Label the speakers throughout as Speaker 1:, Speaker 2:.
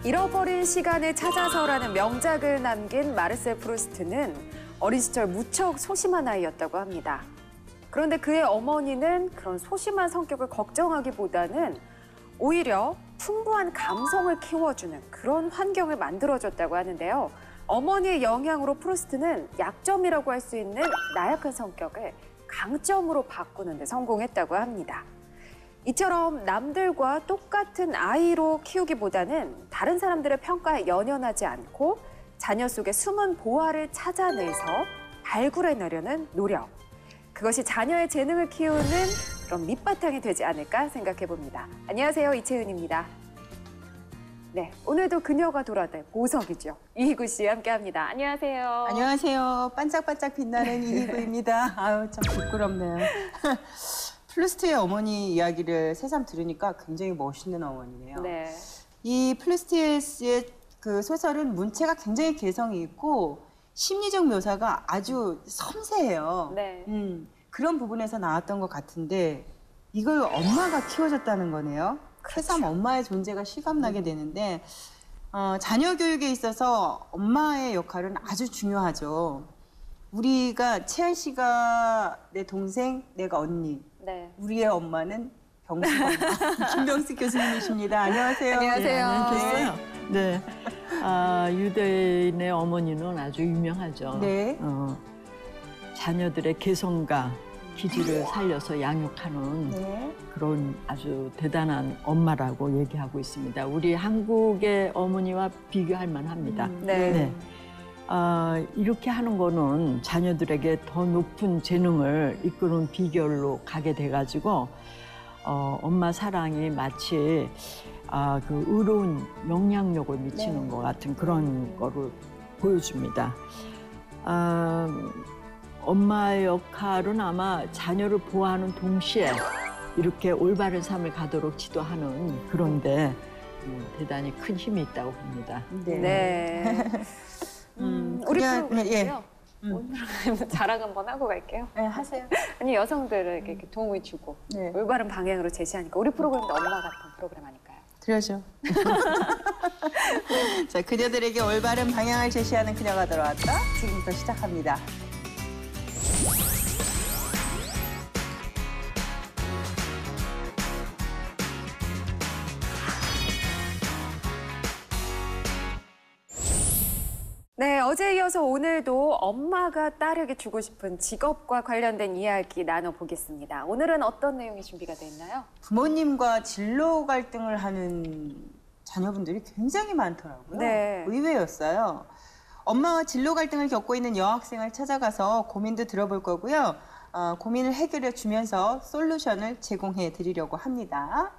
Speaker 1: 잃어버린 시간을 찾아서라는 명작을 남긴 마르셀 프루스트는 어린 시절 무척 소심한 아이였다고 합니다. 그런데 그의 어머니는 그런 소심한 성격을 걱정하기보다는 오히려 풍부한 감성을 키워주는 그런 환경을 만들어줬다고 하는데요. 어머니의 영향으로 프루스트는 약점이라고 할 수 있는 나약한 성격을 강점으로 바꾸는 데 성공했다고 합니다. 이처럼 남들과 똑같은 아이로 키우기보다는 다른 사람들의 평가에 연연하지 않고 자녀 속의 숨은 보화를 찾아내서 발굴해내려는 노력. 그것이 자녀의 재능을 키우는 그런 밑바탕이 되지 않을까 생각해 봅니다. 안녕하세요, 이채은입니다. 네, 오늘도 그녀가 돌아들 보석이죠. 이희구 씨 함께합니다. 안녕하세요.
Speaker 2: 안녕하세요. 반짝반짝 빛나는 이희구입니다. 아유, 참 부끄럽네요. 플루스트의 어머니 이야기를 새삼 들으니까 굉장히 멋있는 어머니네요.
Speaker 1: 네.
Speaker 2: 이 플루스트의 그 소설은 문체가 굉장히 개성이 있고 심리적 묘사가 아주 섬세해요.
Speaker 1: 네.
Speaker 2: 그런 부분에서 나왔던 것 같은데 이걸 엄마가 키워줬다는 거네요. 새삼 엄마의 존재가 실감나게 되는데 자녀 교육에 있어서 엄마의 역할은 아주 중요하죠. 우리가 채연 씨가 내 동생, 내가 언니.
Speaker 1: 네.
Speaker 2: 우리의 엄마는 병숙 엄마. 김병숙 교수님이십니다. 안녕하세요.
Speaker 1: 안녕하세요.
Speaker 3: 안녕하세요. 네. 유대인의 어머니는 아주 유명하죠.
Speaker 2: 네.
Speaker 3: 자녀들의 개성과 기질을 살려서 양육하는
Speaker 2: 네.
Speaker 3: 그런 아주 대단한 엄마라고 얘기하고 있습니다. 우리 한국의 어머니와 비교할 만합니다.
Speaker 1: 네.
Speaker 3: 이렇게 하는 거는 자녀들에게 더 높은 재능을 이끄는 비결로 가게 돼가지고 엄마 사랑이 마치 그 의로운 영향력을 미치는 것 같은 그런 거를 보여줍니다. 엄마의 역할은 아마 자녀를 보호하는 동시에 이렇게 올바른 삶을 가도록 지도하는 그런데 대단히 큰 힘이 있다고 봅니다.
Speaker 1: 네. 우리 프로그램이요.
Speaker 2: 예.
Speaker 1: 오늘은 자랑 한번 하고 갈게요.
Speaker 2: 네, 하세요.
Speaker 1: 아니, 여성들에게 이렇게 도움을 주고
Speaker 2: 네.
Speaker 1: 올바른 방향으로 제시하니까 우리 프로그램도 엄마 같은 프로그램 아닐까요?
Speaker 2: 그러죠. 자, 그녀들에게 올바른 방향을 제시하는 그녀가 돌아왔다. 지금부터 시작합니다.
Speaker 1: 네, 어제에 이어서 오늘도 엄마가 딸에게 주고 싶은 직업과 관련된 이야기 나눠보겠습니다. 오늘은 어떤 내용이 준비가 돼 있나요?
Speaker 2: 부모님과 진로 갈등을 하는 자녀분들이 굉장히 많더라고요.
Speaker 1: 네.
Speaker 2: 의외였어요. 엄마와 진로 갈등을 겪고 있는 여학생을 찾아가서 고민도 들어볼 거고요. 고민을 해결해 주면서 솔루션을 제공해 드리려고 합니다.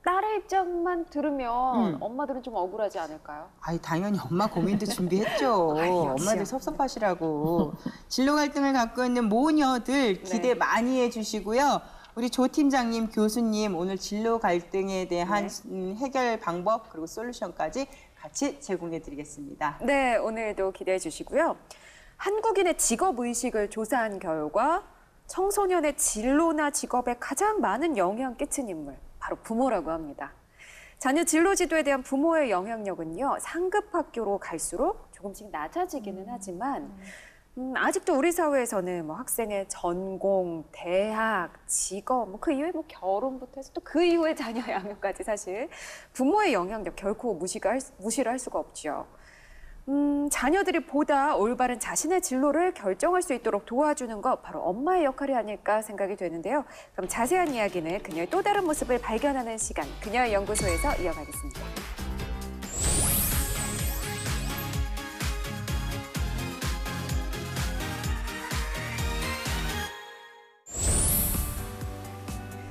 Speaker 1: 딸의 입장만 들으면 엄마들은 좀 억울하지 않을까요?
Speaker 2: 아이, 당연히 엄마 고민도 준비했죠.
Speaker 1: 아이, 역시.
Speaker 2: 엄마들 섭섭하시라고. 진로 갈등을 갖고 있는 모녀들 기대
Speaker 1: 네.
Speaker 2: 많이 해주시고요. 우리 조 팀장님, 교수님 오늘 진로 갈등에 대한 해결 방법 그리고 솔루션까지 같이 제공해 드리겠습니다.
Speaker 1: 네, 오늘도 기대해 주시고요. 한국인의 직업의식을 조사한 결과 청소년의 진로나 직업에 가장 많은 영향을 끼친 인물, 바로 부모라고 합니다. 자녀 진로 지도에 대한 부모의 영향력은요, 상급 학교로 갈수록 조금씩 낮아지기는 하지만 아직도 우리 사회에서는 뭐 학생의 전공, 대학, 직업, 그 이후에 뭐 결혼부터 해서 또 그 이후에 자녀 양육까지 사실 부모의 영향력 결코 무시를 할 수가 없죠. 자녀들이 보다 올바른 자신의 진로를 결정할 수 있도록 도와주는 것 바로 엄마의 역할이 아닐까 생각이 되는데요. 그럼 자세한 이야기는 그녀의 또 다른 모습을 발견하는 시간, 그녀의 연구소에서 이어가겠습니다.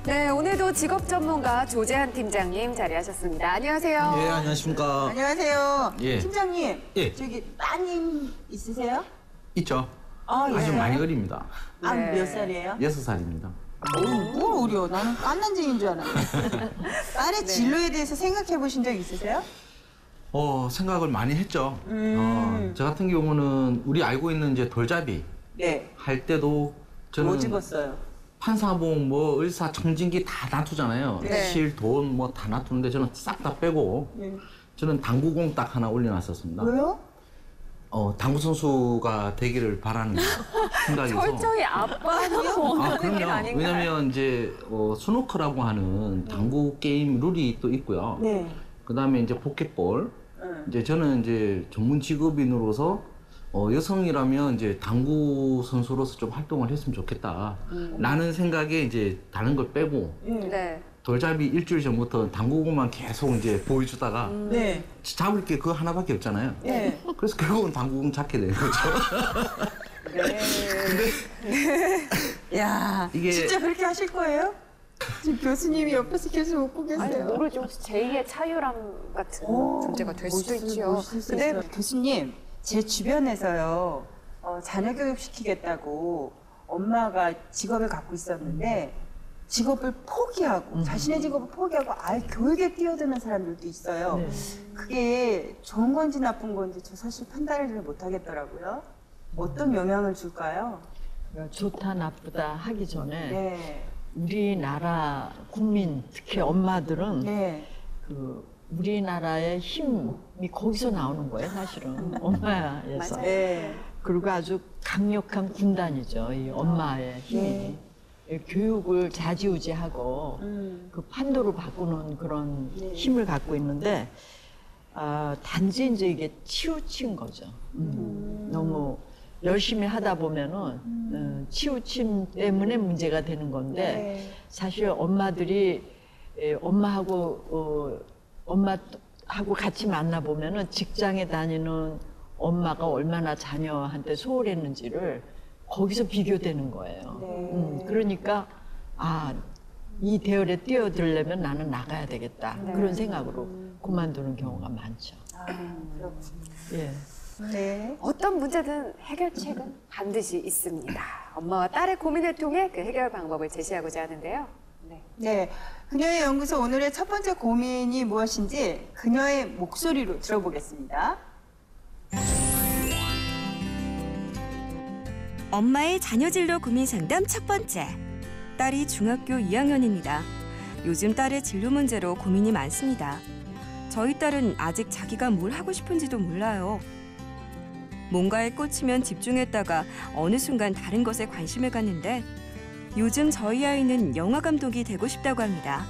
Speaker 1: 네, 오늘도 직업 전문가 조재한 팀장님 자리하셨습니다. 안녕하세요.
Speaker 4: 예, 안녕하십니까.
Speaker 2: 안녕하세요.
Speaker 4: 예.
Speaker 2: 팀장님,
Speaker 4: 예.
Speaker 2: 저기 따님 있으세요?
Speaker 4: 있죠.
Speaker 2: 예.
Speaker 4: 아주 많이 어립니다.
Speaker 1: 네.
Speaker 2: 몇 살이에요?
Speaker 4: 6살입니다.
Speaker 2: 뭘 어려? 나는 깐난쟁이인 줄 알았는데. 딸의 진로에 대해서 생각해 보신 적 있으세요?
Speaker 4: 생각을 많이 했죠. 저 같은 경우는 우리 알고 있는 이제 돌잡이
Speaker 2: 네.
Speaker 4: 할 때도 저는
Speaker 2: 뭐 집었어요?
Speaker 4: 판사봉, 뭐 의사, 청진기 다 놔두잖아요.
Speaker 1: 네.
Speaker 4: 실, 돈 뭐 다 놔두는데 저는 싹 다 빼고 저는 당구공 딱 하나 올려놨었습니다.
Speaker 2: 왜요?
Speaker 4: 당구 선수가 되기를 바라는 생각에서.
Speaker 1: 철저히 아빠는
Speaker 4: 아,
Speaker 1: 원하는 게
Speaker 4: 그럼요.
Speaker 1: 아닌가요?
Speaker 4: 왜냐면 이제 스노커라고 하는 당구 게임 룰이 또 있고요.
Speaker 2: 네.
Speaker 4: 그다음에 이제 포켓볼. 이제 저는 이제 전문 직업인으로서 여성이라면 이제 당구 선수로서 좀 활동을 했으면 좋겠다. 라는 생각에 이제 다른 걸 빼고
Speaker 1: 네.
Speaker 4: 돌잡이 일주일 전부터 당구공만 계속 이제 보여주다가
Speaker 2: 네.
Speaker 4: 잡을 게 그거 하나밖에 없잖아요.
Speaker 2: 네.
Speaker 4: 그래서 결국은 당구공 잡게 되는 거죠.
Speaker 2: 야,
Speaker 4: 이게-
Speaker 2: 진짜 그렇게 하실 거예요? 지금 교수님이 옆에서 계속 웃고
Speaker 1: 아니,
Speaker 2: 계세요.
Speaker 1: 모르죠. 제2의 차유람 같은 존재가 될 수도 있죠.
Speaker 2: 근데
Speaker 1: 근데
Speaker 2: 교수님, 제 주변에서요, 자녀 교육 시키겠다고 엄마가 직업을 갖고 있었는데 직업을 포기하고 자신의 직업을 포기하고 아예 교육에 뛰어드는 사람들도 있어요.
Speaker 3: 네.
Speaker 2: 그게 좋은 건지 나쁜 건지 저 사실 판단을 잘 못하겠더라고요. 어떤 영향을 줄까요?
Speaker 3: 그러니까 좋다 나쁘다 하기 전에
Speaker 2: 네,
Speaker 3: 우리나라 국민 특히 엄마들은
Speaker 2: 네,
Speaker 3: 그 우리나라의 힘이 거기서 나오는 거예요, 사실은. 엄마에서.
Speaker 2: 네.
Speaker 3: 그리고 아주 강력한 군단이죠, 이 엄마의 힘이.
Speaker 2: 네.
Speaker 3: 이 교육을 좌지우지하고 그 판도를 바꾸는 그런
Speaker 2: 네.
Speaker 3: 힘을 갖고 있는데, 단지 이제 이게 치우친 거죠. 너무 열심히 하다 보면은 치우침 때문에 문제가 되는 건데,
Speaker 2: 네.
Speaker 3: 사실 엄마들이 엄마하고 같이 만나 보면은 직장에 다니는 엄마가 얼마나 자녀한테 소홀했는지를 거기서 비교되는 거예요.
Speaker 2: 네.
Speaker 3: 그러니까 이 대열에 뛰어들려면 나는 나가야 되겠다. 그런 생각으로 그만두는 경우가 많죠.
Speaker 2: 그렇군요.
Speaker 3: 예.
Speaker 2: 네.
Speaker 1: 어떤 문제든 해결책은 반드시 있습니다. 엄마와 딸의 고민을 통해 그 해결 방법을 제시하고자 하는데요. 네.
Speaker 2: 네. 그녀의 연구소 오늘의 첫 번째 고민이 무엇인지 그녀의 목소리로 들어보겠습니다.
Speaker 5: 엄마의 자녀 진로 고민 상담 첫 번째. 딸이 중학교 2학년입니다. 요즘 딸의 진로 문제로 고민이 많습니다. 저희 딸은 아직 자기가 뭘 하고 싶은지도 몰라요. 뭔가에 꽂히면 집중했다가 어느 순간 다른 것에 관심을 갖는데 요즘 저희 아이는 영화 감독이 되고 싶다고 합니다.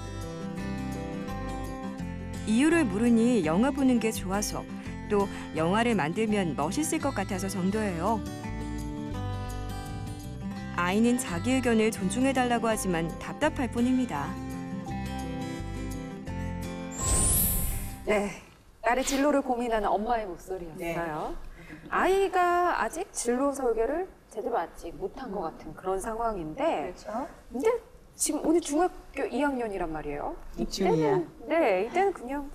Speaker 5: 이유를 물으니 영화 보는 게 좋아서 또 영화를 만들면 멋있을 것 같아서 정도예요. 아이는 자기 의견을 존중해달라고 하지만 답답할 뿐입니다.
Speaker 1: 네. 딸의 진로를 고민하는 엄마의 목소리였어요. 아이가 아직 진로 설계를 제대로 아직 못한 것 같은 그런 상황인데,
Speaker 2: 그렇죠?
Speaker 1: 근데 지금 오늘 중학교 2학년이란 말이에요.
Speaker 2: 입중이야.
Speaker 1: 네, 이때는 그냥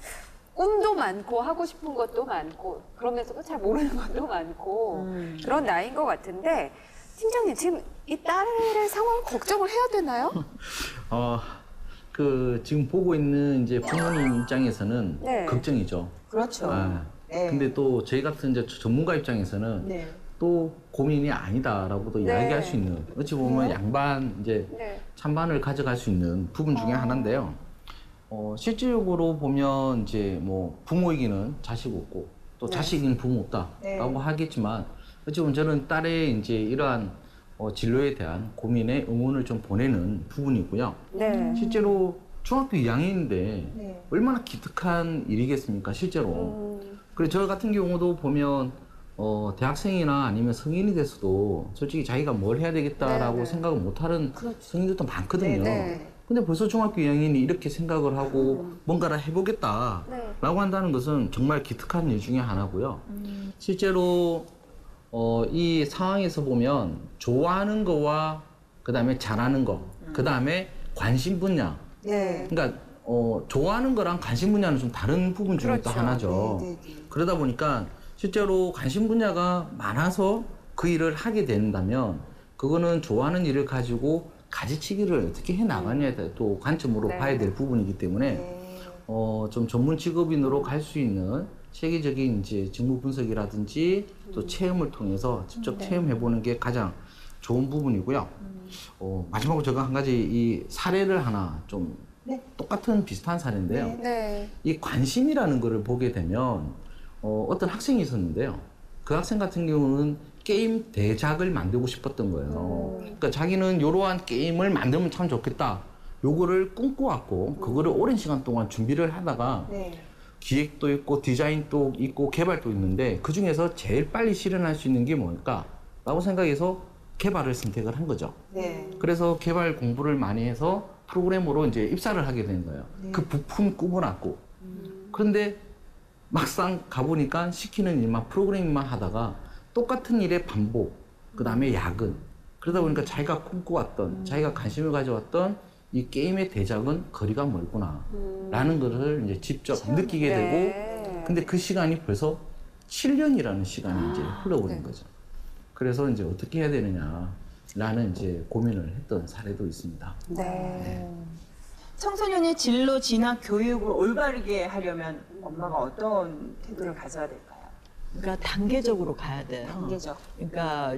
Speaker 1: 꿈도 많고 하고 싶은 것도 많고 그러면서도 잘 모르는 것도 많고 그런 나이인 것 같은데, 팀장님 지금 이 딸의 상황 걱정을 해야 되나요?
Speaker 4: 지금 보고 있는 이제 부모님 입장에서는
Speaker 1: 네.
Speaker 4: 걱정이죠.
Speaker 2: 그렇죠.
Speaker 4: 네. 근데 또 저희 같은 이제 전문가 입장에서는
Speaker 2: 네.
Speaker 4: 또 고민이 아니다라고도
Speaker 1: 네.
Speaker 4: 이야기할 수 있는, 어찌 보면 양반 이제
Speaker 1: 네.
Speaker 4: 찬반을 가져갈 수 있는 부분 중에 하나인데요. 실질적으로 보면 이제 뭐 부모이기는 자식 없고 또
Speaker 1: 네.
Speaker 4: 자식이기는 부모 없다라고
Speaker 2: 네.
Speaker 4: 하겠지만, 어찌 보면 저는 딸의 이제 이러한 진로에 대한 고민에 응원을 좀 보내는 부분이고요.
Speaker 1: 네.
Speaker 4: 실제로 중학교 2학년인데
Speaker 2: 네.
Speaker 4: 얼마나 기특한 일이겠습니까, 실제로. 그래서 저 같은 경우도 보면 대학생이나 아니면 성인이 돼서도 솔직히 자기가 뭘 해야 되겠다라고
Speaker 1: 네, 네.
Speaker 4: 생각을 못하는 성인들도 많거든요.
Speaker 1: 네.
Speaker 4: 근데 벌써 중학교 2학년이 이렇게 생각을 하고 뭔가를 해보겠다라고
Speaker 1: 네.
Speaker 4: 한다는 것은 정말 기특한 일 중에 하나고요. 실제로 이 상황에서 보면 좋아하는 거와 그다음에 잘하는 거, 그다음에 관심 분야.
Speaker 2: 네.
Speaker 4: 그러니까 좋아하는 거랑 관심 분야는 좀 다른 부분 중에 또
Speaker 1: 그렇죠.
Speaker 4: 하나죠.
Speaker 2: 네, 네, 네.
Speaker 4: 그러다 보니까 실제로 관심 분야가 많아서 그 일을 하게 된다면 그거는 좋아하는 일을 가지고 가지치기를 어떻게 해 나가냐에 대해 또 관점으로
Speaker 1: 네.
Speaker 4: 봐야 될 부분이기 때문에
Speaker 2: 네.
Speaker 4: 좀 전문 직업인으로 갈 수 있는 체계적인 이제 직무 분석이라든지 또 체험을 통해서 직접 체험해 보는 게 가장 좋은 부분이고요. 마지막으로 제가 한 가지 이 사례를 하나 좀
Speaker 2: 네.
Speaker 4: 똑같은 비슷한 사례인데요.
Speaker 2: 네.
Speaker 1: 네.
Speaker 4: 이 관심이라는 거를 보게 되면 어떤 학생이 있었는데요. 그 학생 같은 경우는 게임 대작을 만들고 싶었던 거예요. 그러니까 자기는 이러한 게임을 만들면 참 좋겠다. 요거를 꿈꿔왔고 그거를 오랜 시간 동안 준비를 하다가
Speaker 2: 네.
Speaker 4: 기획도 있고 디자인도 있고 개발도 있는데 그 중에서 제일 빨리 실현할 수 있는 게 뭘까? 라고 생각해서 개발을 선택을 한 거죠.
Speaker 2: 네.
Speaker 4: 그래서 개발 공부를 많이 해서 프로그래머로 이제 입사를 하게 된 거예요.
Speaker 2: 네.
Speaker 4: 그 부품 꾸며놨고. 그런데 막상 가보니까 시키는 일만 프로그래밍만 하다가 똑같은 일의 반복, 그 다음에 야근. 그러다 보니까 자기가 꿈꿔왔던, 자기가 관심을 가져왔던 이 게임의 대작은 거리가 멀구나. 라는 것을 이제 직접 느끼게 되고,
Speaker 1: 네.
Speaker 4: 근데 그 시간이 벌써 7년이라는 시간이 이제 흘러버린
Speaker 1: 네.
Speaker 4: 거죠. 그래서 이제 어떻게 해야 되느냐라는 이제 고민을 했던 사례도 있습니다.
Speaker 1: 네.
Speaker 2: 청소년의 진로 진학 교육을 올바르게 하려면 엄마가 어떤 태도를 가져야 될까요?
Speaker 3: 그러니까 단계적으로 가야 돼요.
Speaker 2: 단계적.
Speaker 3: 그러니까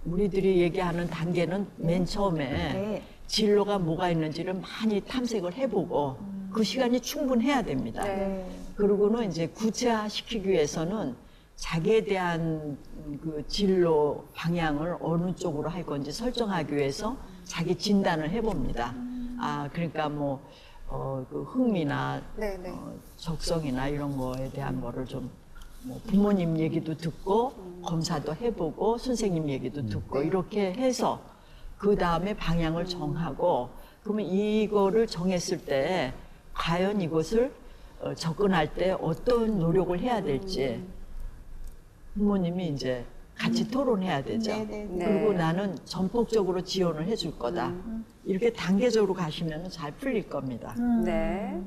Speaker 3: 우리들이 얘기하는 단계는 맨 처음에
Speaker 2: 네.
Speaker 3: 진로가 뭐가 있는지를 많이 탐색을 해보고 그 시간이 충분해야 됩니다.
Speaker 1: 네.
Speaker 3: 그리고는 이제 구체화시키기 위해서는 자기에 대한 그 진로 방향을 어느 쪽으로 할 건지 설정하기 위해서 자기 진단을 해봅니다. 아, 그러니까 그 흥미나
Speaker 1: 네. 네.
Speaker 3: 적성이나 이런 거에 대한 거를 좀 부모님 얘기도 듣고 검사도 해보고 선생님 얘기도 듣고 이렇게 해서 그 다음에 방향을 정하고 그러면 이거를 정했을 때 과연 이것을 접근할 때 어떤 노력을 해야 될지 부모님이 이제 같이 토론해야 되죠.
Speaker 2: 네.
Speaker 3: 그리고 나는 전폭적으로 지원을 해줄 거다. 이렇게 단계적으로 가시면 잘 풀릴 겁니다.
Speaker 1: 네.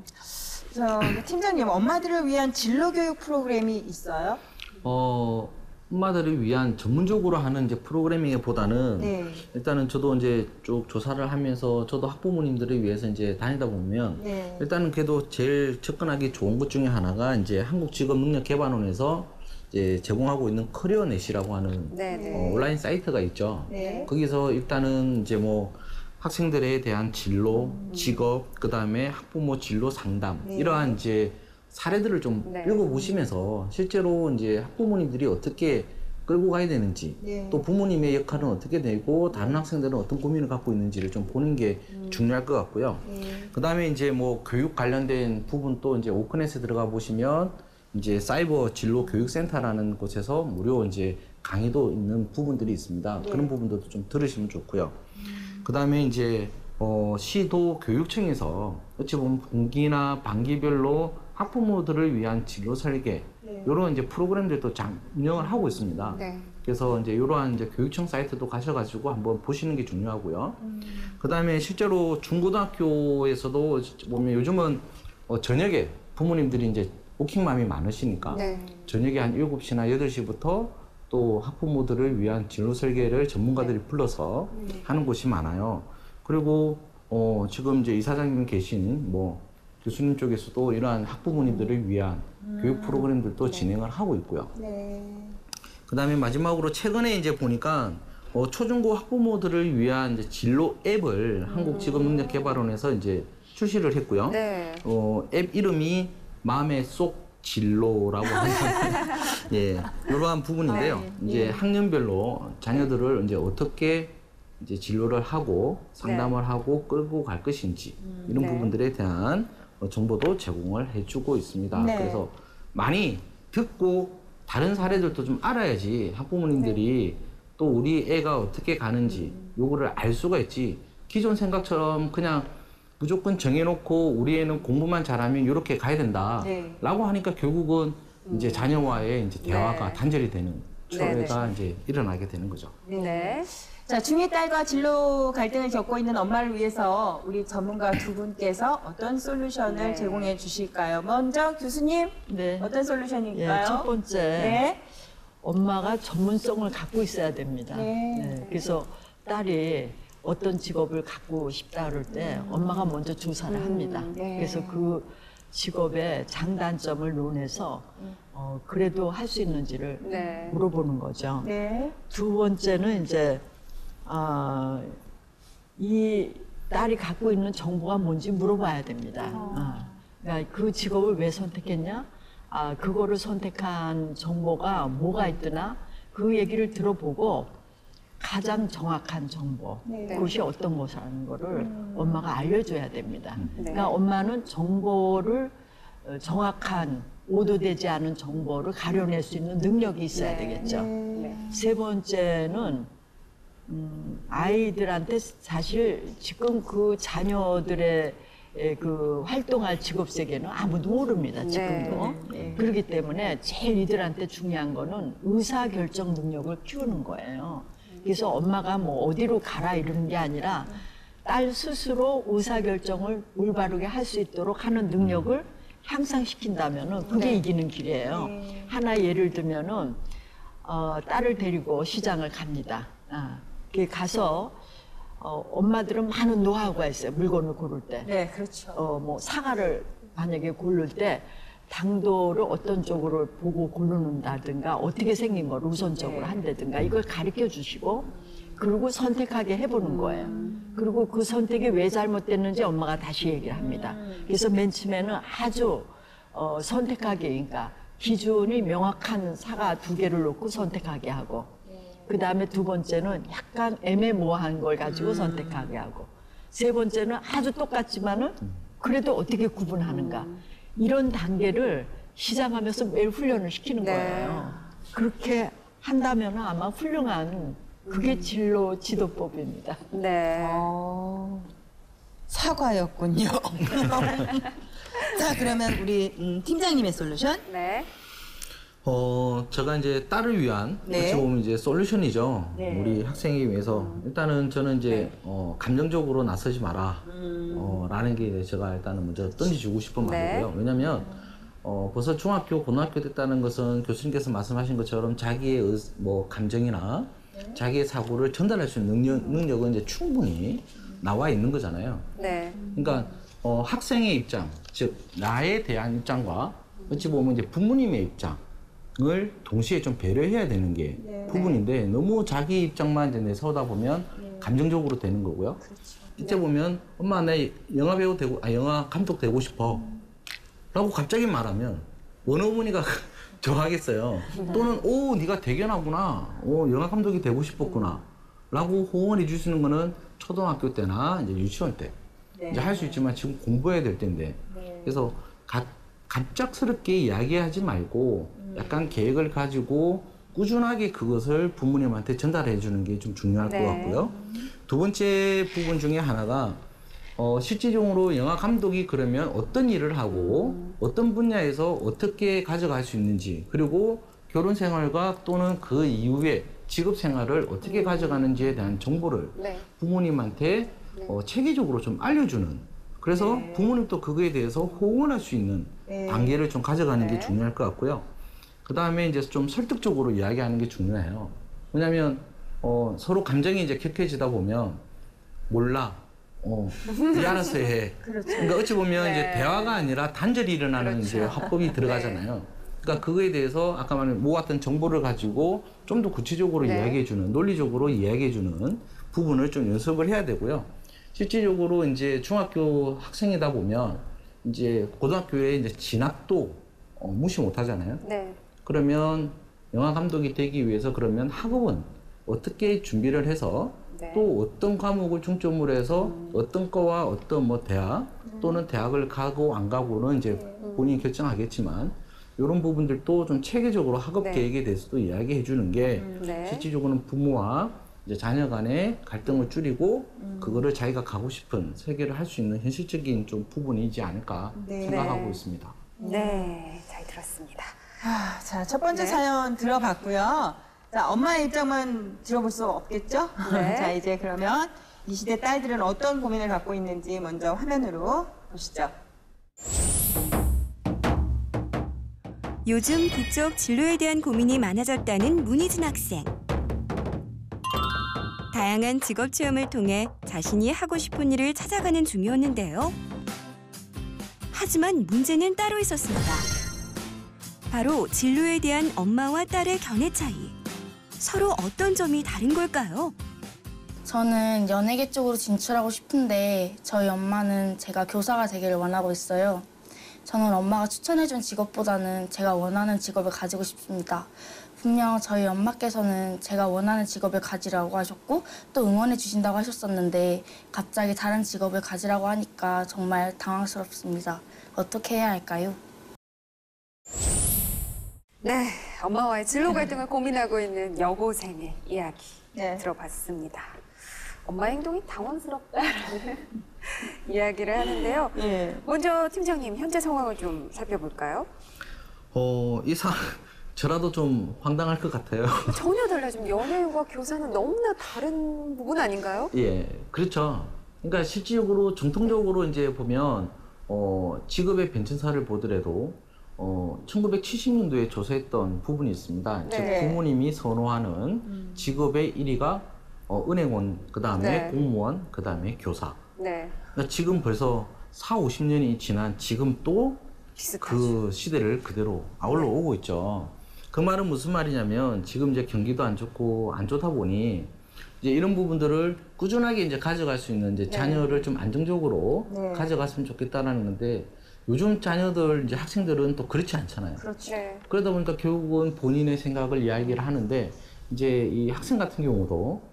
Speaker 2: 팀장님, 엄마들을 위한 진로 교육 프로그램이 있어요?
Speaker 4: 엄마들을 위한 전문적으로 하는 이제 프로그래밍보다는
Speaker 2: 네.
Speaker 4: 일단은 저도 이제 쭉 조사를 하면서 저도 학부모님들을 위해서 이제 다니다 보면
Speaker 2: 네.
Speaker 4: 일단은 그래도 제일 접근하기 좋은 것 중에 하나가 이제 한국직업능력개발원에서 이제 제공하고 있는 커리어넷이라고 하는
Speaker 1: 네.
Speaker 4: 온라인 사이트가 있죠.
Speaker 2: 네.
Speaker 4: 거기서 일단은 이제 뭐 학생들에 대한 진로, 직업, 그 다음에 학부모 진로 상담
Speaker 2: 네.
Speaker 4: 이러한 이제 사례들을 좀
Speaker 1: 네.
Speaker 4: 읽어보시면서 실제로 이제 학부모님들이 어떻게 끌고 가야 되는지
Speaker 2: 네.
Speaker 4: 또 부모님의 역할은 어떻게 되고 다른 학생들은 어떤 고민을 갖고 있는지를 좀 보는 게 중요할 것 같고요.
Speaker 2: 네.
Speaker 4: 그 다음에 이제 뭐 교육 관련된 부분 또 이제 오크넷에 들어가 보시면 이제 사이버 진로 교육센터라는 곳에서 무료 이제 강의도 있는 부분들이 있습니다.
Speaker 2: 네.
Speaker 4: 그런 부분들도 좀 들으시면 좋고요. 그 다음에 이제 시도 교육청에서 어찌 보면 분기나 반기별로 학부모들을 위한 진로 설계
Speaker 2: 네.
Speaker 4: 이런 이제 프로그램들도 운영을 하고 있습니다.
Speaker 1: 네.
Speaker 4: 그래서 이제 이러한 이제 교육청 사이트도 가셔가지고 한번 보시는 게 중요하고요. 그 다음에 실제로 중고등학교에서도 보면 요즘은 저녁에 부모님들이 이제 워킹맘이 많으시니까
Speaker 1: 네.
Speaker 4: 저녁에 한 7시나 8시부터 또 학부모들을 위한 진로 설계를 전문가들이 불러서 하는 곳이 많아요. 그리고 지금 이제 이사장님 계신 뭐 교수님 쪽에서도 이러한 학부모님들을 위한 교육 프로그램들도 진행을 하고 있고요.
Speaker 2: 네.
Speaker 4: 그 다음에 마지막으로 최근에 이제 보니까 초중고 학부모들을 위한 이제 진로 앱을 한국직업능력개발원에서 이제 출시를 했고요.
Speaker 1: 네.
Speaker 4: 앱 이름이 마음의 쏙 진로라고 하는 예, 이러한 부분인데요. 이제 학년별로 자녀들을 이제 어떻게 이제 진로를 하고 상담을 하고 끌고 갈 것인지 이런
Speaker 1: 네.
Speaker 4: 부분들에 대한 정보도 제공을 해주고 있습니다.
Speaker 2: 네.
Speaker 4: 그래서 많이 듣고 다른 사례들도 좀 알아야지 학부모님들이 또 우리 애가 어떻게 가는지 요거를 알 수가 있지. 기존 생각처럼 그냥 무조건 정해놓고 우리 애는 공부만 잘하면 이렇게 가야 된다.
Speaker 2: 네.
Speaker 4: 라고 하니까 결국은 이제 자녀와의 이제 대화가
Speaker 1: 네.
Speaker 4: 단절이 되는
Speaker 1: 네,
Speaker 4: 초래가 이제 일어나게 되는 거죠.
Speaker 1: 네.
Speaker 2: 자, 중의 딸과 진로 갈등을 겪고 있는 엄마를 위해서 우리 전문가 두 분께서 어떤 솔루션을
Speaker 1: 네.
Speaker 2: 제공해 주실까요? 먼저 교수님,
Speaker 3: 네.
Speaker 2: 어떤
Speaker 3: 예,
Speaker 2: 솔루션일까요?
Speaker 3: 첫 번째
Speaker 2: 네.
Speaker 3: 엄마가 전문성을 갖고 있어야 됩니다.
Speaker 2: 네.
Speaker 3: 그래서 딸이 어떤 직업을 갖고 싶다 그럴 때 엄마가 먼저 조사를 합니다.
Speaker 2: 네.
Speaker 3: 그래서 그 직업의 장단점을 논해서 그래도 할 수 있는지를
Speaker 1: 네.
Speaker 3: 물어보는 거죠.
Speaker 2: 네.
Speaker 3: 두 번째는 이제 이 딸이 갖고 있는 정보가 뭔지 물어봐야 됩니다. 그러니까 그 직업을 왜 선택했냐? 그거를 선택한 정보가 뭐가 있더나 그 얘기를 들어보고 가장 정확한 정보, 그것이 어떤 것이라는 거를 엄마가 알려줘야 됩니다. 그러니까 엄마는 정보를 정확한 오도되지 않은 정보를 가려낼 수 있는 능력이 있어야 되겠죠. 세 번째는 아이들한테 사실 지금 그 자녀들의 그 활동할 직업 세계는 아무도 모릅니다. 지금도. 그렇기 때문에 제일 이들한테 중요한 거는 의사결정 능력을 키우는 거예요. 그래서 엄마가 뭐 어디로 가라 이러는 게 아니라 딸 스스로 의사결정을 올바르게 할 수 있도록 하는 능력을 향상시킨다면은 그게 이기는 길이에요. 하나 예를 들면은 딸을 데리고 시장을 갑니다. 가서 엄마들은 많은 노하우가 있어요. 물건을 고를 때.
Speaker 2: 네, 그렇죠.
Speaker 3: 뭐 사과를 만약에 고를 때 당도를 어떤 쪽으로 보고 고르는다든가 어떻게 생긴 걸 우선적으로 한다든가 이걸 가르쳐 주시고 그리고 선택하게 해보는 거예요. 그리고 그 선택이 왜 잘못됐는지 엄마가 다시 얘기를 합니다. 그래서 맨 처음에는 아주 선택하게, 그러니까 기준이 명확한 사과 2개를 놓고 선택하게 하고 그 다음에 두 번째는 약간 애매모호한 걸 가지고 선택하게 하고 세 번째는 아주 똑같지만은 그래도 어떻게 구분하는가 이런 단계를 시작하면서 매일 훈련을 시키는 거예요. 그렇게 한다면 아마 훌륭한 그게 진로 지도법입니다.
Speaker 1: 네.
Speaker 2: 사과였군요. 자, 그러면 우리 팀장님의 솔루션.
Speaker 1: 네.
Speaker 4: 제가 이제 딸을 위한
Speaker 2: 네.
Speaker 4: 어찌 보면 이제 솔루션이죠. 우리 학생에게 위해서 일단은 저는 이제 감정적으로 나서지 마라. 라는 게 제가 일단은 먼저 던져주고 싶은 말이고요. 왜냐면 벌써 중학교, 고등학교 됐다는 것은 교수님께서 말씀하신 것처럼 자기의 뭐 감정이나 자기의 사고를 전달할 수 있는 능력은 이제 충분히 나와 있는 거잖아요.
Speaker 1: 네.
Speaker 4: 그러니까 학생의 입장, 즉 나에 대한 입장과 어찌 보면 이제 부모님의 입장을 동시에 좀 배려해야 되는 게 부분인데 너무 자기 입장만 이제 내세우다 보면 감정적으로 되는 거고요. 이때 보면 엄마 나 영화 배우 되고 영화 감독 되고 싶어 라고 갑자기 말하면 어느 어머니가 좋아하겠어요. 또는 오 네가 대견하구나, 영화 감독이 되고 싶었구나 라고 호응해 줄 수 있는 거는 초등학교 때나 이제 유치원 때 이제 할 수 있지만 지금 공부해야 될 때인데 그래서 갑작스럽게 이야기하지 말고 약간 계획을 가지고 꾸준하게 그것을 부모님한테 전달해 주는 게 좀 중요할 것 같고요. 두 번째 부분 중에 하나가 실질적으로 영화 감독이 그러면 어떤 일을 하고 어떤 분야에서 어떻게 가져갈 수 있는지 그리고 결혼 생활과 또는 그 이후에 직업 생활을 어떻게 가져가는지에 대한 정보를 부모님한테 체계적으로 좀 알려주는 그래서 부모님도 그거에 대해서 호응을 할 수 있는 단계를 좀 가져가는 게 중요할 것 같고요. 그 다음에 이제 좀 설득적으로 이야기하는 게 중요해요. 왜냐하면 서로 감정이 이제 격해지다 보면 몰라. 네 알아서 해. 그러니까 어찌 보면 이제 대화가 아니라 단절이 일어나는 이제 화법이 들어가잖아요. 그러니까 그거에 대해서 아까 말한 모았던 정보를 가지고 좀 더 구체적으로 이야기해주는, 논리적으로 이야기해주는 부분을 좀 연습을 해야 되고요. 실질적으로 이제 중학교 학생이다 보면 이제 고등학교에 이제 진학도 무시 못 하잖아요.
Speaker 1: 네.
Speaker 4: 그러면 영화 감독이 되기 위해서 그러면 학업은 어떻게 준비를 해서 또 어떤 과목을 중점으로 해서 어떤 거와 어떤 뭐 대학 또는 대학을 가고 안 가고는 이제 본인이 결정하겠지만 이런 부분들도 좀 체계적으로 학업 계획에 대해서도 이야기해 주는 게 실질적으로는 부모와 이제 자녀 간의 갈등을 줄이고 그거를 자기가 가고 싶은 세계를 할 수 있는 현실적인 좀 부분이지 않을까 생각하고 있습니다.
Speaker 1: 네, 잘 들었습니다.
Speaker 2: 자, 첫 번째 사연 들어봤고요. 자, 엄마의 입장만 들어볼 수 없겠죠? 자, 이제 그러면 이 시대 딸들은 어떤 고민을 갖고 있는지 먼저 화면으로 보시죠.
Speaker 5: 요즘 부쩍 진로에 대한 고민이 많아졌다는 문희진 학생. 다양한 직업 체험을 통해 자신이 하고 싶은 일을 찾아가는 중이었는데요. 하지만 문제는 따로 있었습니다. 바로 진로에 대한 엄마와 딸의 견해 차이. 서로 어떤 점이 다른 걸까요?
Speaker 6: 저는 연예계 쪽으로 진출하고 싶은데 저희 엄마는 제가 교사가 되기를 원하고 있어요. 저는 엄마가 추천해준 직업보다는 제가 원하는 직업을 가지고 싶습니다. 분명 저희 엄마께서는 제가 원하는 직업을 가지라고 하셨고 또 응원해 주신다고 하셨었는데 갑자기 다른 직업을 가지라고 하니까 정말 당황스럽습니다. 어떻게 해야 할까요?
Speaker 1: 네, 엄마와의 진로 갈등을 고민하고 있는 여고생의 이야기
Speaker 2: 네.
Speaker 1: 들어봤습니다. 엄마 행동이 당황스럽다라는 이야기를 하는데요.
Speaker 2: 예.
Speaker 1: 먼저 팀장님 현재 상황을 좀 살펴볼까요?
Speaker 4: 저라도 좀 황당할 것 같아요.
Speaker 1: 전혀 달라요. 좀 연예인과 교사는 너무나 다른 부분 아닌가요?
Speaker 4: 예, 그렇죠. 그러니까 실질적으로 정통적으로 이제 보면 직업의 변천사를 보더라도 1970년도에 조사했던 부분이 있습니다.
Speaker 1: 네.
Speaker 4: 즉 부모님이 선호하는 직업의 1위가 은행원, 그 다음에
Speaker 1: 네.
Speaker 4: 공무원, 그 다음에 교사.
Speaker 1: 네,
Speaker 4: 그러니까 지금 벌써 4, 50년이 지난 지금 또
Speaker 1: 비슷하죠.
Speaker 4: 그 시대를 그대로 아울러 오고 있죠. 그 말은 무슨 말이냐면 지금 이제 경기도 안 좋고 안 좋다 보니 이제 이런 부분들을 꾸준하게 이제 가져갈 수 있는 이제 자녀를 좀 안정적으로
Speaker 2: 네.
Speaker 4: 가져갔으면 좋겠다라는 건데 요즘 자녀들 이제 학생들은 또 그렇지 않잖아요.
Speaker 2: 그렇죠.
Speaker 1: 네.
Speaker 4: 그러다 보니까 결국은 본인의 생각을 이야기를 하는데 이제 이 학생 같은 경우도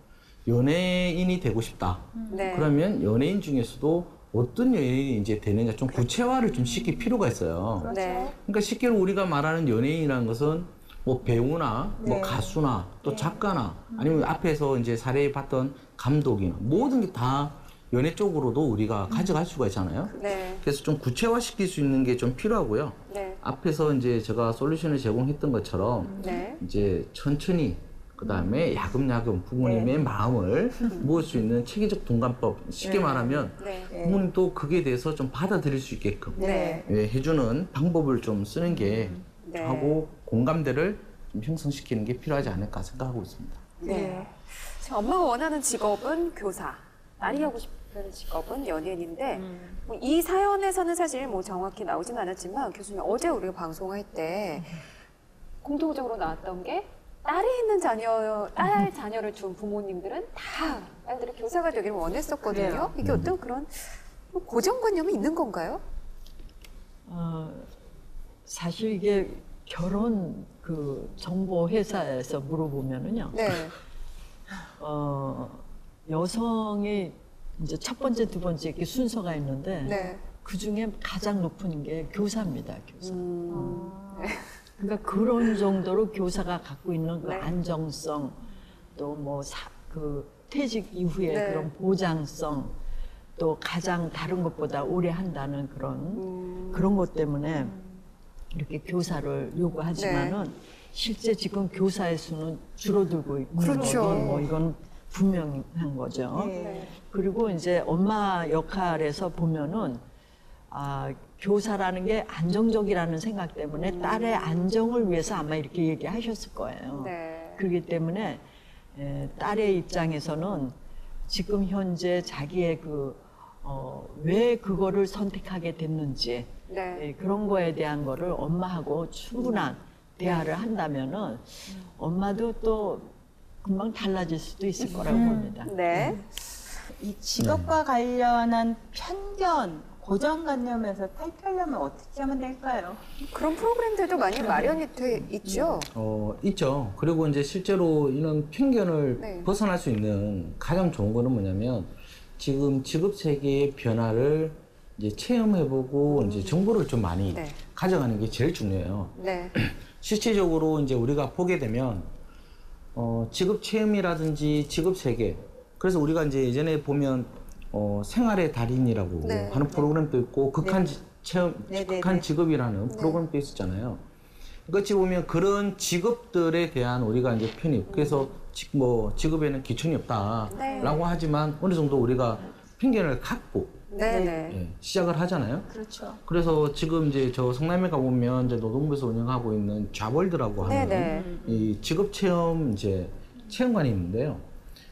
Speaker 4: 연예인이 되고 싶다.
Speaker 1: 네.
Speaker 4: 그러면 연예인 중에서도 어떤 연예인이 이제 되느냐 좀 구체화를 좀 시킬 필요가 있어요.
Speaker 1: 네.
Speaker 4: 그러니까 쉽게로 우리가 말하는 연예인이라는 것은 뭐 배우나 뭐
Speaker 2: 네.
Speaker 4: 가수나 또 작가나 아니면 앞에서 이제 사례 봤던 감독이나 모든 게 다 연예 쪽으로도 우리가 가져갈 수가 있잖아요.
Speaker 1: 네.
Speaker 4: 그래서 좀 구체화시킬 수 있는 게 좀 필요하고요.
Speaker 1: 네.
Speaker 4: 앞에서 이제 제가 솔루션을 제공했던 것처럼
Speaker 1: 네.
Speaker 4: 이제 천천히 그다음에 야금야금 부모님의 마음을 모을 수 있는 체계적 동감법 쉽게 말하면
Speaker 1: 네.
Speaker 4: 부모님도 그게 대해서 좀 받아들일 수 있게끔
Speaker 1: 네.
Speaker 4: 예, 해주는 방법을 좀 쓰는 게
Speaker 1: 네.
Speaker 4: 하고 공감대를 좀 형성시키는 게 필요하지 않을까 생각하고 있습니다.
Speaker 1: 네. 지금 엄마가 원하는 직업은 교사, 딸이 하고 싶은 직업은 연예인인데 뭐이 사연에서는 사실 뭐 정확히 나오진 않았지만 교수님 어제 우리가 방송할 때 공통적으로 나왔던 게 딸이 있는 딸 자녀를 둔 부모님들은 다 딸들이 교사가 되기를 원했었거든요.
Speaker 2: 그래요.
Speaker 1: 이게 어떤 그런 뭐 고정관념이 있는 건가요?
Speaker 3: 사실 이게 결혼 그 정보 회사에서 물어보면은요.
Speaker 1: 네.
Speaker 3: 여성이 이제 첫 번째, 두 번째 이렇게 순서가 있는데
Speaker 1: 네.
Speaker 3: 그 중에 가장 높은 게 교사입니다. 교사. 그러니까 그런 정도로 교사가 갖고 있는 그
Speaker 1: 네.
Speaker 3: 안정성 또 뭐 그 퇴직 이후에
Speaker 1: 네.
Speaker 3: 그런 보장성 또 가장 다른 것보다 오래 한다는 그런 것 때문에 이렇게 교사를 요구하지만은 실제 지금 교사의 수는 줄어들고 있는
Speaker 1: 그렇죠.
Speaker 3: 거고 뭐 이건 분명한 거죠.
Speaker 2: 네.
Speaker 3: 그리고 이제 엄마 역할에서 보면은 교사라는 게 안정적이라는 생각 때문에 딸의 안정을 위해서 아마 이렇게 얘기하셨을 거예요.
Speaker 1: 네.
Speaker 3: 그렇기 때문에 딸의 입장에서는 지금 현재 자기의 왜 그거를 선택하게 됐는지
Speaker 1: 네.
Speaker 3: 그런 거에 대한 거를 엄마하고 충분한 대화를 한다면은 엄마도 또 금방 달라질 수도 있을 거라고 봅니다.
Speaker 1: 네.
Speaker 2: 이 직업과 관련한 편견, 고정관념에서 탈피하려면 어떻게 하면 될까요?
Speaker 1: 그런 프로그램들도 많이 마련이 돼 있죠.
Speaker 4: 있죠. 그리고 이제 실제로 이런 편견을
Speaker 1: 네.
Speaker 4: 벗어날 수 있는 가장 좋은 거는 뭐냐면 지금 직업 세계의 변화를 이제 체험해보고 이제 정보를 좀 많이
Speaker 1: 네.
Speaker 4: 가져가는 게 제일 중요해요.
Speaker 1: 네.
Speaker 4: 실질적으로 이제 우리가 보게 되면 직업 체험이라든지 직업 세계. 그래서 우리가 이제 예전에 보면 생활의 달인이라고
Speaker 1: 네.
Speaker 4: 하는 프로그램도 있고 극한 체험,
Speaker 2: 네, 네,
Speaker 4: 극한
Speaker 2: 네.
Speaker 4: 직업이라는
Speaker 1: 네.
Speaker 4: 프로그램도 있었잖아요. 어찌 보면 그런 직업들에 대한 우리가 이제 편입. 그래서 뭐 직업에는 기준이 없다라고
Speaker 1: 네.
Speaker 4: 하지만 어느 정도 우리가 편견을 갖고
Speaker 1: 네네.
Speaker 4: 예, 시작을 하잖아요.
Speaker 2: 그렇죠.
Speaker 4: 그래서 지금 이제 저 성남에 가보면 이제 노동부에서 운영하고 있는 좌월드라고 하는
Speaker 1: 네네.
Speaker 4: 이 직업 체험 이제 체험관이 있는데요.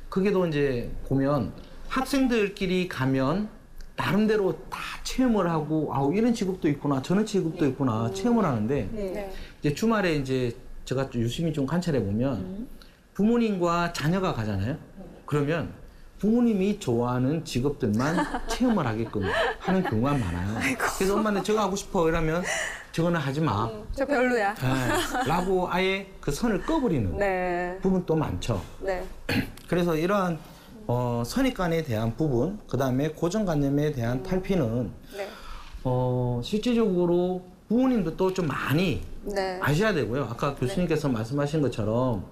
Speaker 4: 그게도 이제 보면 학생들끼리 가면 나름대로 다 체험을 하고 이런 직업도 있구나 저런 직업도 있구나 체험을 하는데
Speaker 2: 네.
Speaker 1: 네.
Speaker 4: 이제 주말에 이제 제가 좀 유심히 좀 관찰해 보면 부모님과 자녀가 가잖아요. 그러면 부모님이 좋아하는 직업들만 체험을 하게끔 하는 경우가 많아요. 그래서 엄마는 저거 하고 싶어 이러면 저거는 하지 마.
Speaker 1: 저 별로야.
Speaker 4: 네, 라고 아예 그 선을 꺼버리는
Speaker 1: 네.
Speaker 4: 부분도 많죠.
Speaker 1: 네.
Speaker 4: 그래서 이러한 선입관에 대한 부분, 그 다음에 고정관념에 대한 탈피는
Speaker 1: 네.
Speaker 4: 실질적으로 부모님도 또 좀 많이
Speaker 1: 네.
Speaker 4: 아셔야 되고요. 아까 교수님께서 말씀하신 것처럼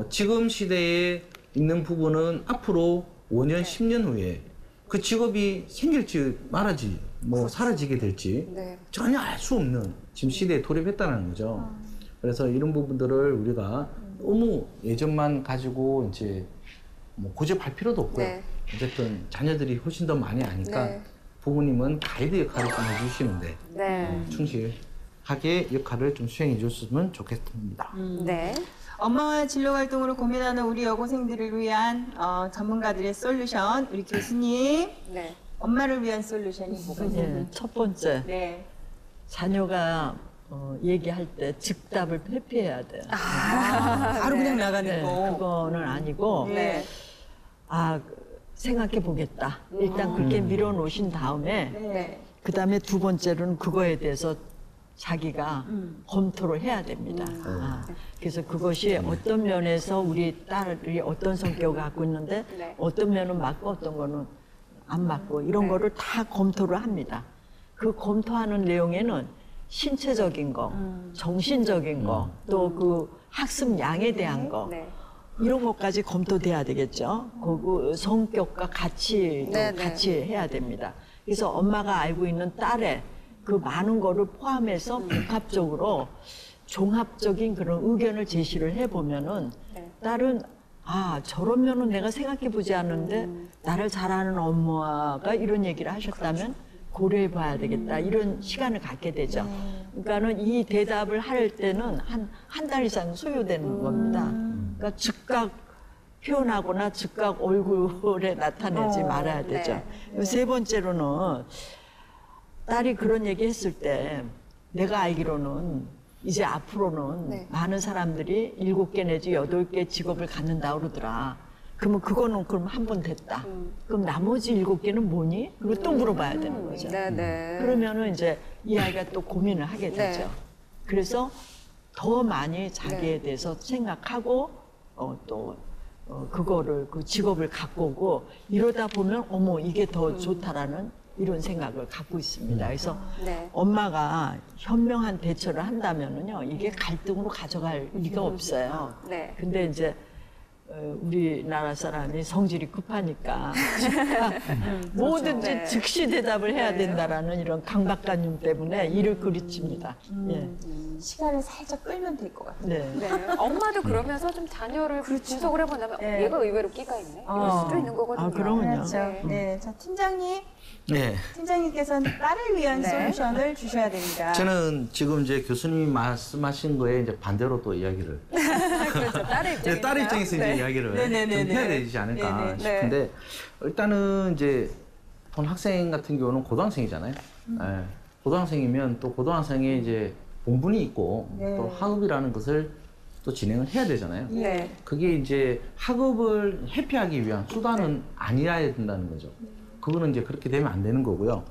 Speaker 4: 지금 시대에 있는 부분은 앞으로 5년, 10년 후에 그 직업이 생길지 말아지, 뭐 사라지게 될지
Speaker 1: 네.
Speaker 4: 전혀 알 수 없는 지금 시대에 돌입했다는 거죠. 그래서 이런 부분들을 우리가 너무 예전만 가지고 이제 뭐 고집할 필요도 없고요.
Speaker 1: 네.
Speaker 4: 어쨌든 자녀들이 훨씬 더 많이 아니까
Speaker 1: 네.
Speaker 4: 부모님은 가이드 역할을 좀 해주시는데
Speaker 1: 네.
Speaker 4: 충실하게 역할을 좀 수행해 줬으면 좋겠습니다.
Speaker 1: 네.
Speaker 2: 엄마와 진로 활동으로 고민하는 우리 여고생들을 위한 전문가들의 솔루션, 우리 교수님,
Speaker 1: 네.
Speaker 2: 엄마를 위한 솔루션이 뭐가 있나요?
Speaker 3: 예, 첫 번째,
Speaker 2: 네.
Speaker 3: 자녀가 얘기할 때 즉답을 회피해야 돼요.
Speaker 2: 바로 그냥 나가는
Speaker 3: 네,
Speaker 2: 거.
Speaker 3: 그거는 아니고
Speaker 2: 네.
Speaker 3: 생각해 보겠다. 일단 그렇게 밀어놓으신 다음에
Speaker 2: 네.
Speaker 3: 그 다음에 두 번째로는 그거에 대해서 자기가 검토를 해야 됩니다. 그래서 그것이 어떤 면에서 우리 딸이 어떤 성격을 갖고 있는데
Speaker 1: 네.
Speaker 3: 어떤 면은 맞고 어떤 거는 안 맞고 이런
Speaker 1: 네.
Speaker 3: 거를 다 검토를 합니다. 그 검토하는 내용에는 신체적인 거, 정신적인 거, 또 그 학습 양에 대한 거
Speaker 1: 네.
Speaker 3: 이런 것까지 검토돼야 되겠죠. 그 성격과 가치도
Speaker 1: 네, 네.
Speaker 3: 같이 해야 됩니다. 그래서 엄마가 알고 있는 딸의 그 많은 거를 포함해서 복합적으로 종합적인 그런 의견을 제시를 해보면은
Speaker 1: 네.
Speaker 3: 딸은 저런 면은 내가 생각해 보지 않는데 나를 잘 아는 엄마가 이런 얘기를 하셨다면 고려해 봐야 되겠다. 이런 시간을 갖게 되죠. 그러니까는 이 대답을 할 때는 한 달 이상 소요되는 겁니다. 그러니까 즉각 표현하거나 즉각 얼굴에 나타내지 말아야 되죠. 세 번째로는 딸이 그런 얘기 했을 때 내가 알기로는 이제 앞으로는
Speaker 1: 네.
Speaker 3: 많은 사람들이 7개 내지 8개 직업을 갖는다 그러더라. 그러면 그거는 그럼 한 번 됐다. 그럼 나머지 7개는 뭐니? 그리고 또 물어봐야 되는 거죠.
Speaker 1: 네. 네.
Speaker 3: 그러면은 이제 이 아이가 또 고민을 하게 되죠.
Speaker 1: 네.
Speaker 3: 그래서 더 많이 자기에 대해서 생각하고 그거를 그 직업을 갖고 오고 이러다 보면 어머 이게 더 좋다라는 이런 생각을 갖고 있습니다. 그래서
Speaker 1: 네.
Speaker 3: 엄마가 현명한 대처를 한다면은요 이게 갈등으로 가져갈 리가 없어요.
Speaker 1: 네.
Speaker 3: 근데 이제 우리나라 사람이 성질이 급하니까 뭐든지
Speaker 1: 네.
Speaker 3: 즉시 대답을 해야
Speaker 1: 네.
Speaker 3: 된다라는 이런 강박관념 때문에 일을 그르칩니다. 예.
Speaker 2: 시간을 살짝 끌면 될 것 같아요.
Speaker 3: 네.
Speaker 1: 네. 엄마도 그러면서 좀 자녀를 분석을 해본다면
Speaker 2: 네.
Speaker 1: 얘가 의외로 끼가 있네. 이럴 수도 있는 거거든요.
Speaker 3: 그럼요.
Speaker 2: 그렇죠. 네. 자, 팀장님.
Speaker 4: 네.
Speaker 2: 팀장님께서는 딸을 위한
Speaker 1: 네.
Speaker 2: 솔루션을 주셔야 됩니다.
Speaker 4: 저는 지금 이제 교수님이 말씀하신 거에 이제 반대로 또 이야기를
Speaker 1: 그렇죠. 딸의 입장에서.
Speaker 4: 딸 입장에서 이제 이야기를 좀
Speaker 2: 네네네네.
Speaker 4: 해야 되지 않을까
Speaker 2: 네네.
Speaker 4: 싶은데 일단은 이제 본 학생 같은 경우는 고등학생이잖아요. 예. 고등학생이면 또 고등학생에 이제 본분이 있고
Speaker 2: 네.
Speaker 4: 또 학업이라는 것을 또 진행을 해야 되잖아요.
Speaker 1: 네.
Speaker 4: 그게 이제 학업을 회피하기 위한 수단은 아니어야 된다는 거죠. 그거는 이제 그렇게 되면 안 되는 거고요.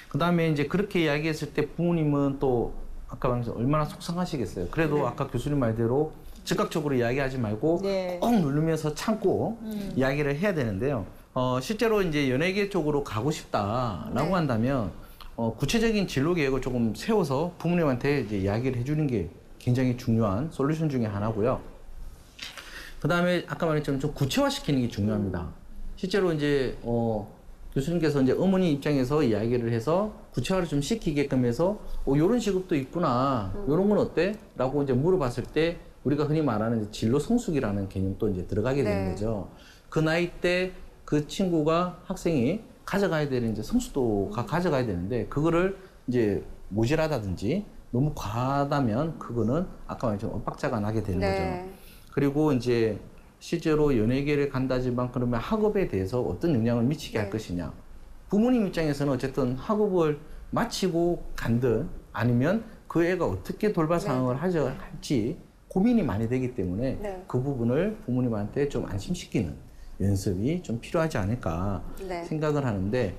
Speaker 4: 그 다음에 이제 그렇게 이야기했을 때 부모님은 또 아까 말해서 얼마나 속상하시겠어요. 그래도 아까 교수님 말대로 즉각적으로 이야기하지 말고
Speaker 2: 네.
Speaker 4: 꼭 누르면서 참고 이야기를 해야 되는데요. 실제로 이제 연예계 쪽으로 가고 싶다라고
Speaker 1: 네.
Speaker 4: 한다면 구체적인 진로 계획을 조금 세워서 부모님한테 이제 이야기를 해주는 게 굉장히 중요한 솔루션 중에 하나고요. 그 다음에 아까 말했지만 좀 구체화시키는 게 중요합니다. 실제로 이제 교수님께서 이제 어머니 입장에서 이야기를 해서 구체화를 좀 시키게끔 해서 요런 직업도 있구나, 요런 건 어때? 라고 이제 물어봤을 때 우리가 흔히 말하는 진로 성숙이라는 개념도 이제 들어가게 되는
Speaker 1: 네.
Speaker 4: 거죠. 그 나이 때 그 친구가 학생이 가져가야 되는 이제 성숙도가 가져가야 되는데 그거를 이제 모질하다든지 너무 과하다면 그거는 아까 말했지만 엇박자가 나게 되는
Speaker 1: 네.
Speaker 4: 거죠. 그리고 이제 실제로 연예계를 간다지만 그러면 학업에 대해서 어떤 영향을 미치게 할
Speaker 1: 네.
Speaker 4: 것이냐. 부모님 입장에서는 어쨌든 학업을 마치고 간든 아니면 그 애가 어떻게 돌발 상황을 할지 고민이 많이 되기 때문에
Speaker 1: 네.
Speaker 4: 그 부분을 부모님한테 좀 안심시키는 연습이 좀 필요하지 않을까
Speaker 1: 네.
Speaker 4: 생각을 하는데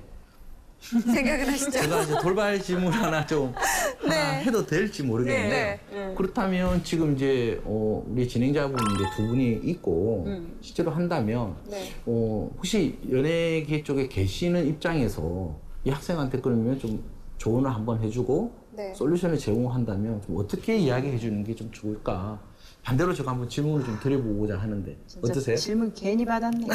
Speaker 1: 생각은 하시죠?
Speaker 4: 제가 이제 돌발 질문 하나 좀 하나 해도 될지 모르겠는데 그렇다면 지금 이제 우리 진행자분 이제 두 분이 있고 실제로 한다면
Speaker 1: 네.
Speaker 4: 혹시 연예계 쪽에 계시는 입장에서 이 학생한테 그러면 좀 조언을 한번 해주고
Speaker 1: 네.
Speaker 4: 솔루션을 제공한다면 좀 어떻게 이야기해 주는 게 좀 좋을까? 반대로 제가 한번 질문을 좀 드려보고자 하는데 어떠세요?
Speaker 2: 질문 괜히 받았네.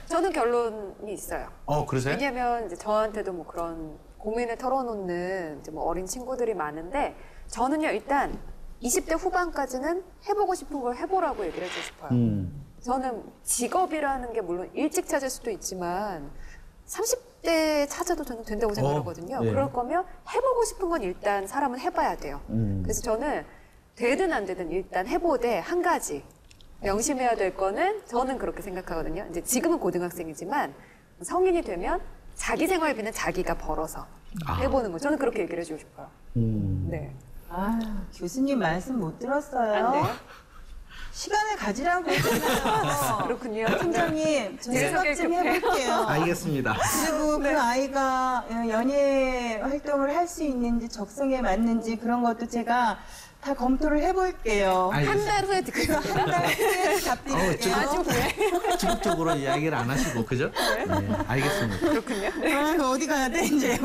Speaker 1: 저는 결론이 있어요.
Speaker 4: 그러세요?
Speaker 1: 왜냐면 이제 저한테도 뭐 그런 고민을 털어놓는 이제 뭐 어린 친구들이 많은데 저는요 일단 20대 후반까지는 해보고 싶은 걸 해보라고 얘기를 해주고 싶어요. 저는 직업이라는 게 물론 일찍 찾을 수도 있지만 30대 찾아도 저는 된다고 생각하거든요.
Speaker 4: 예.
Speaker 1: 그럴 거면 해보고 싶은 건 일단 사람은 해봐야 돼요. 그래서 저는 되든 안 되든 일단 해보되 한 가지 명심해야 될 거는 저는 그렇게 생각하거든요. 이제 지금은 고등학생이지만 성인이 되면 자기 생활비는 자기가 벌어서 해보는 거. 저는 그렇게 얘기를 해주고 싶어요. 네.
Speaker 2: 아, 교수님 말씀 못 들었어요.
Speaker 1: 안 돼요?
Speaker 2: 시간을 가지라고 했잖아요.
Speaker 1: 그렇군요.
Speaker 2: 팀장님, 저
Speaker 1: 제
Speaker 2: 생각
Speaker 1: 성격
Speaker 2: 좀
Speaker 1: 급해요.
Speaker 2: 해볼게요.
Speaker 4: 알겠습니다.
Speaker 2: 그리고 그 아이가 연예 활동을 할 수 있는지 적성에 맞는지 그런 것도 제가 다 검토를 해볼게요.
Speaker 1: 한 달 후에 듣겠습니다.
Speaker 2: 답드릴게요.
Speaker 1: 아주 후에.
Speaker 4: 적극적으로 이야기를 안 하시고 그죠? 네, 알겠습니다.
Speaker 1: 그렇군요.
Speaker 2: 아, 어디 가야 돼 이제.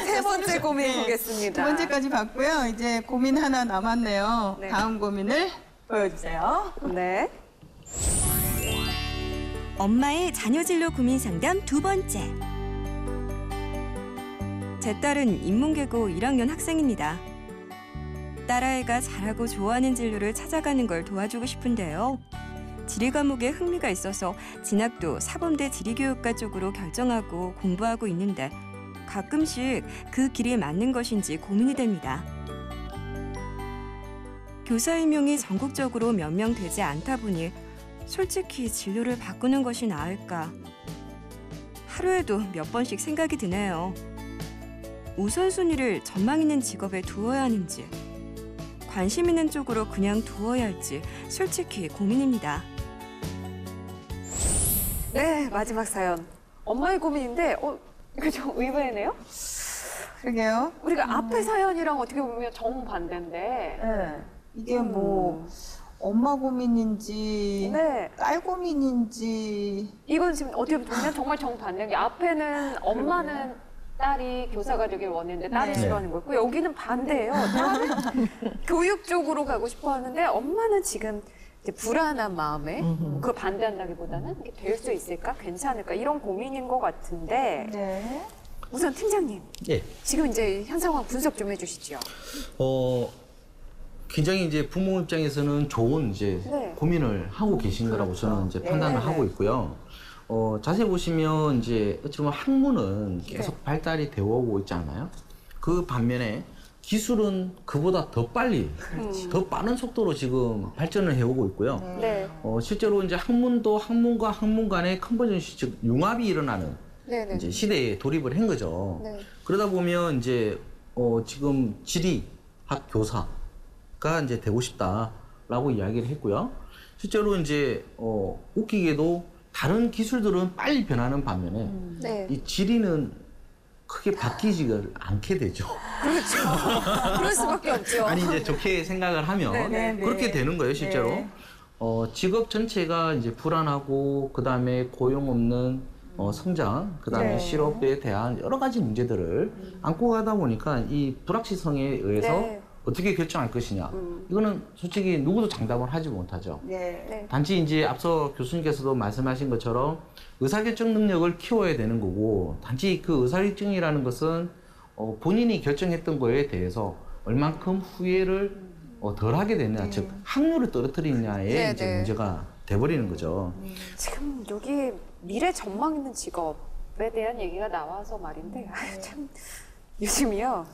Speaker 1: 세 번째 고민 보겠습니다.
Speaker 2: 두 번째까지 봤고요. 이제 고민 하나 남았네요.
Speaker 1: 네.
Speaker 2: 다음 고민을 보여주세요.
Speaker 1: 네.
Speaker 5: 엄마의 자녀 진로 고민 상담 두 번째. 제 딸은 인문계고 1학년 학생입니다. 딸아이가 잘하고 좋아하는 진로를 찾아가는 걸 도와주고 싶은데요. 지리 과목에 흥미가 있어서 진학도 사범대 지리교육과 쪽으로 결정하고 공부하고 있는데 가끔씩 그 길이 맞는 것인지 고민이 됩니다. 교사 임용이 전국적으로 몇 명 되지 않다 보니 솔직히 진로를 바꾸는 것이 나을까? 하루에도 몇 번씩 생각이 드네요. 우선순위를 전망 있는 직업에 두어야 하는지 관심 있는 쪽으로 그냥 두어야 할지 솔직히 고민입니다.
Speaker 1: 네, 마지막 사연. 엄마의 고민인데, 이거 좀 의외네요?
Speaker 2: 그러게요.
Speaker 1: 우리가 앞에 사연이랑 어떻게 보면 정반대인데.
Speaker 2: 네. 이게 뭐 엄마 고민인지
Speaker 1: 네.
Speaker 2: 딸 고민인지
Speaker 1: 이건 지금 어떻게 보면 정말 정반대인 게 앞에는 엄마는 딸이 교사가 되길 원했는데 딸이
Speaker 2: 네.
Speaker 1: 싫어하는 거고 여기는 반대예요. 딸은 교육 쪽으로 가고 싶어 하는데 엄마는 지금 이제 불안한 마음에 그걸 반대한다기보다는 이게 될 수 있을까? 괜찮을까? 이런 고민인 것 같은데
Speaker 2: 네.
Speaker 1: 우선 팀장님
Speaker 4: 예.
Speaker 1: 지금 이제 현 상황 분석 좀 해주시죠.
Speaker 4: 굉장히 이제 부모 입장에서는 좋은 이제
Speaker 1: 네.
Speaker 4: 고민을 하고 계신 거라고 저는 이제 판단을 하고 있고요. 자세히 보시면 이제 어찌 보면 학문은 계속 발달이 되어 오고 있지 않아요? 그 반면에 기술은 그보다 더 빨리, 더 빠른 속도로 지금 발전을 해오고 있고요.
Speaker 1: 네.
Speaker 4: 실제로 이제 학문도 학문과 학문 간의 컨버전시, 즉 융합이 일어나는
Speaker 1: 네네.
Speaker 4: 이제 시대에 돌입을 한 거죠.
Speaker 1: 네.
Speaker 4: 그러다 보면 이제 지금 지리학 교사가 이제 되고 싶다라고 이야기를 했고요. 실제로 이제 웃기게도 다른 기술들은 빨리 변하는 반면에
Speaker 1: 네.
Speaker 4: 이 지리는 크게 바뀌지가 않게 되죠.
Speaker 1: 그렇죠. 그럴 수밖에 없죠.
Speaker 4: 아니 이제 좋게 생각을 하면
Speaker 1: 네네.
Speaker 4: 그렇게 되는 거예요, 실제로.
Speaker 2: 네.
Speaker 4: 직업 전체가 이제 불안하고 그다음에 고용 없는 성장, 그다음에
Speaker 1: 네.
Speaker 4: 실업에 대한 여러 가지 문제들을 안고 가다 보니까 이 불확실성에 의해서
Speaker 1: 네.
Speaker 4: 어떻게 결정할 것이냐. 이거는 솔직히 누구도 장담을 하지 못하죠.
Speaker 2: 네.
Speaker 1: 네.
Speaker 4: 단지 이제 앞서 교수님께서도 말씀하신 것처럼 의사결정 능력을 키워야 되는 거고, 단지 그 의사결정이라는 것은 본인이 결정했던 거에 대해서 얼만큼 후회를 덜 하게 되느냐, 즉 확률을 떨어뜨리느냐에
Speaker 1: 네,
Speaker 4: 이제
Speaker 1: 네.
Speaker 4: 문제가 돼버리는 거죠.
Speaker 1: 지금 여기 미래 전망 있는 직업에 대한 얘기가 나와서 말인데 참 요즘이요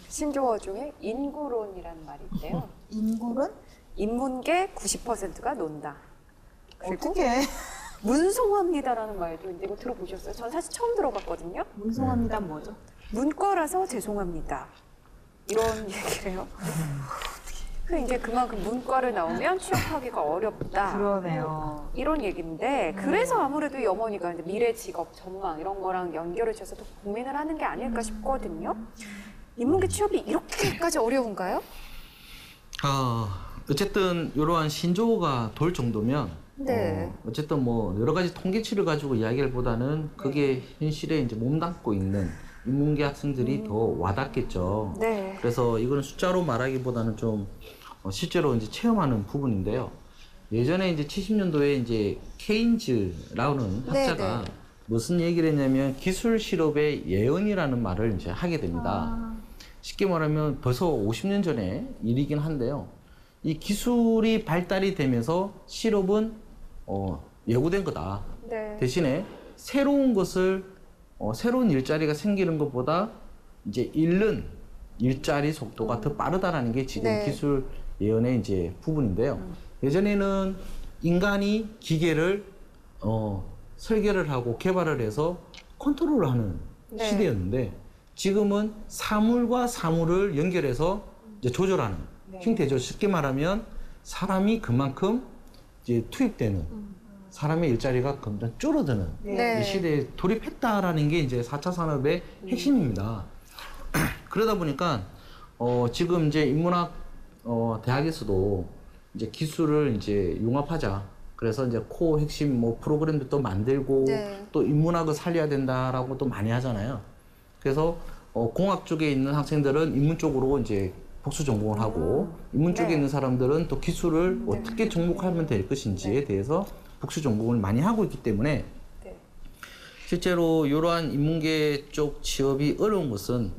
Speaker 1: 신조어 중에 인구론이라는 말이 있대요.
Speaker 2: 인구론?
Speaker 1: 인문계 90%가 논다. 그리고
Speaker 2: 어떻게?
Speaker 1: 문송합니다라는 말도 있는데 이거 들어보셨어요? 전 사실 처음 들어봤거든요.
Speaker 2: 문송합니다 뭐죠?
Speaker 1: 그 이제 그만큼 문과를 나오면 취업하기가 어렵다.
Speaker 2: 그러네요.
Speaker 1: 이런 얘기인데 그래서 아무래도 이 어머니가 이제 미래 직업 전망 이런 거랑 연결을 줘서 더 고민을 하는 게 아닐까 싶거든요. 인문계 취업이 이렇게까지 어려운가요?
Speaker 4: 어쨌든 이러한 신조어가 돌 정도면
Speaker 1: 네.
Speaker 4: 어쨌든 뭐 여러 가지 통계치를 가지고 이야기를 보다는 그게 현실에 이제 몸담고 있는 인문계 학생들이 더 와닿겠죠.
Speaker 1: 네.
Speaker 4: 그래서 이거는 숫자로 말하기보다는 좀 실제로 이제 체험하는 부분인데요. 예전에 이제 70년도에 이제 케인즈라는 학자가
Speaker 1: 네.
Speaker 4: 무슨 얘기를 했냐면 기술 실업의 예언이라는 말을 이제 하게 됩니다. 쉽게 말하면 벌써 50년 전에 일이긴 한데요. 이 기술이 발달이 되면서 실업은 예고된 거다.
Speaker 1: 네.
Speaker 4: 대신에 새로운 것을 새로운 일자리가 생기는 것보다 이제 잃는 일자리 속도가 더 빠르다라는 게 지금
Speaker 1: 네.
Speaker 4: 기술 예언의 이제 부분인데요. 예전에는 인간이 기계를 설계를 하고 개발을 해서 컨트롤을 하는
Speaker 1: 네.
Speaker 4: 시대였는데 지금은 사물과 사물을 연결해서 이제 조절하는 형태죠. 쉽게 말하면 사람이 그만큼 이제 투입되는 사람의 일자리가 점점 줄어드는
Speaker 1: 네.
Speaker 4: 이 시대에 돌입했다라는 게 이제 4차 산업의 핵심입니다. 그러다 보니까 지금 이제 인문학 대학에서도 이제 기술을 이제 융합하자. 그래서 이제 코어 핵심 뭐 프로그램도 또 만들고
Speaker 1: 네.
Speaker 4: 또 인문학을 살려야 된다라고 또 많이 하잖아요. 그래서 공학 쪽에 있는 학생들은 인문 쪽으로 이제 복수 전공을 하고 인문 쪽에
Speaker 1: 네.
Speaker 4: 있는 사람들은 또 기술을 어떻게 접목하면 될 것인지에 대해서 복수 전공을 많이 하고 있기 때문에
Speaker 1: 네.
Speaker 4: 실제로 이러한 인문계 쪽 취업이 어려운 것은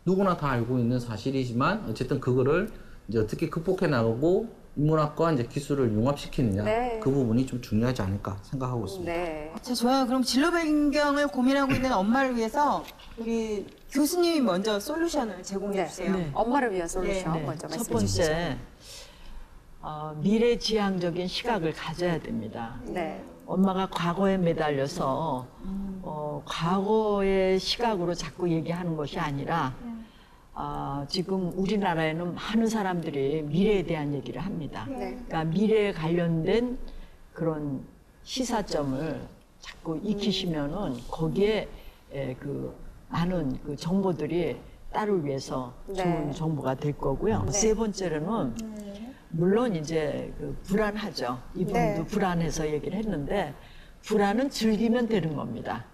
Speaker 4: 누구나 다 알고 있는 사실이지만 어쨌든 그거를 이제 어떻게 극복해 나가고 인문학과 이제 기술을 융합시키느냐
Speaker 1: 네.
Speaker 4: 그 부분이 좀 중요하지 않을까 생각하고 있습니다.
Speaker 1: 네.
Speaker 2: 자, 좋아요. 그럼 진로 변경을 고민하고 있는 엄마를 위해서 우리 교수님이 먼저 솔루션을 제공해 주세요.
Speaker 3: 네.
Speaker 1: 엄마를 위한 솔루션
Speaker 3: 네.
Speaker 1: 먼저
Speaker 3: 첫
Speaker 1: 말씀해 주시죠.
Speaker 3: 번째, 미래지향적인 시각을 가져야 됩니다.
Speaker 1: 네.
Speaker 3: 엄마가 과거에 매달려서 과거의 시각으로 자꾸 얘기하는 것이 아니라 지금 우리나라에는 많은 사람들이 미래에 대한 얘기를 합니다.
Speaker 1: 네.
Speaker 3: 그러니까 미래에 관련된 그런 시사점을 자꾸 익히시면은 거기에 그 많은 그 정보들이 딸을 위해서
Speaker 1: 네.
Speaker 3: 좋은 정보가 될 거고요.
Speaker 1: 네.
Speaker 3: 세 번째로는 물론 이제 그 불안하죠. 이분도
Speaker 1: 네.
Speaker 3: 불안해서 얘기를 했는데 불안은 즐기면 되는 겁니다.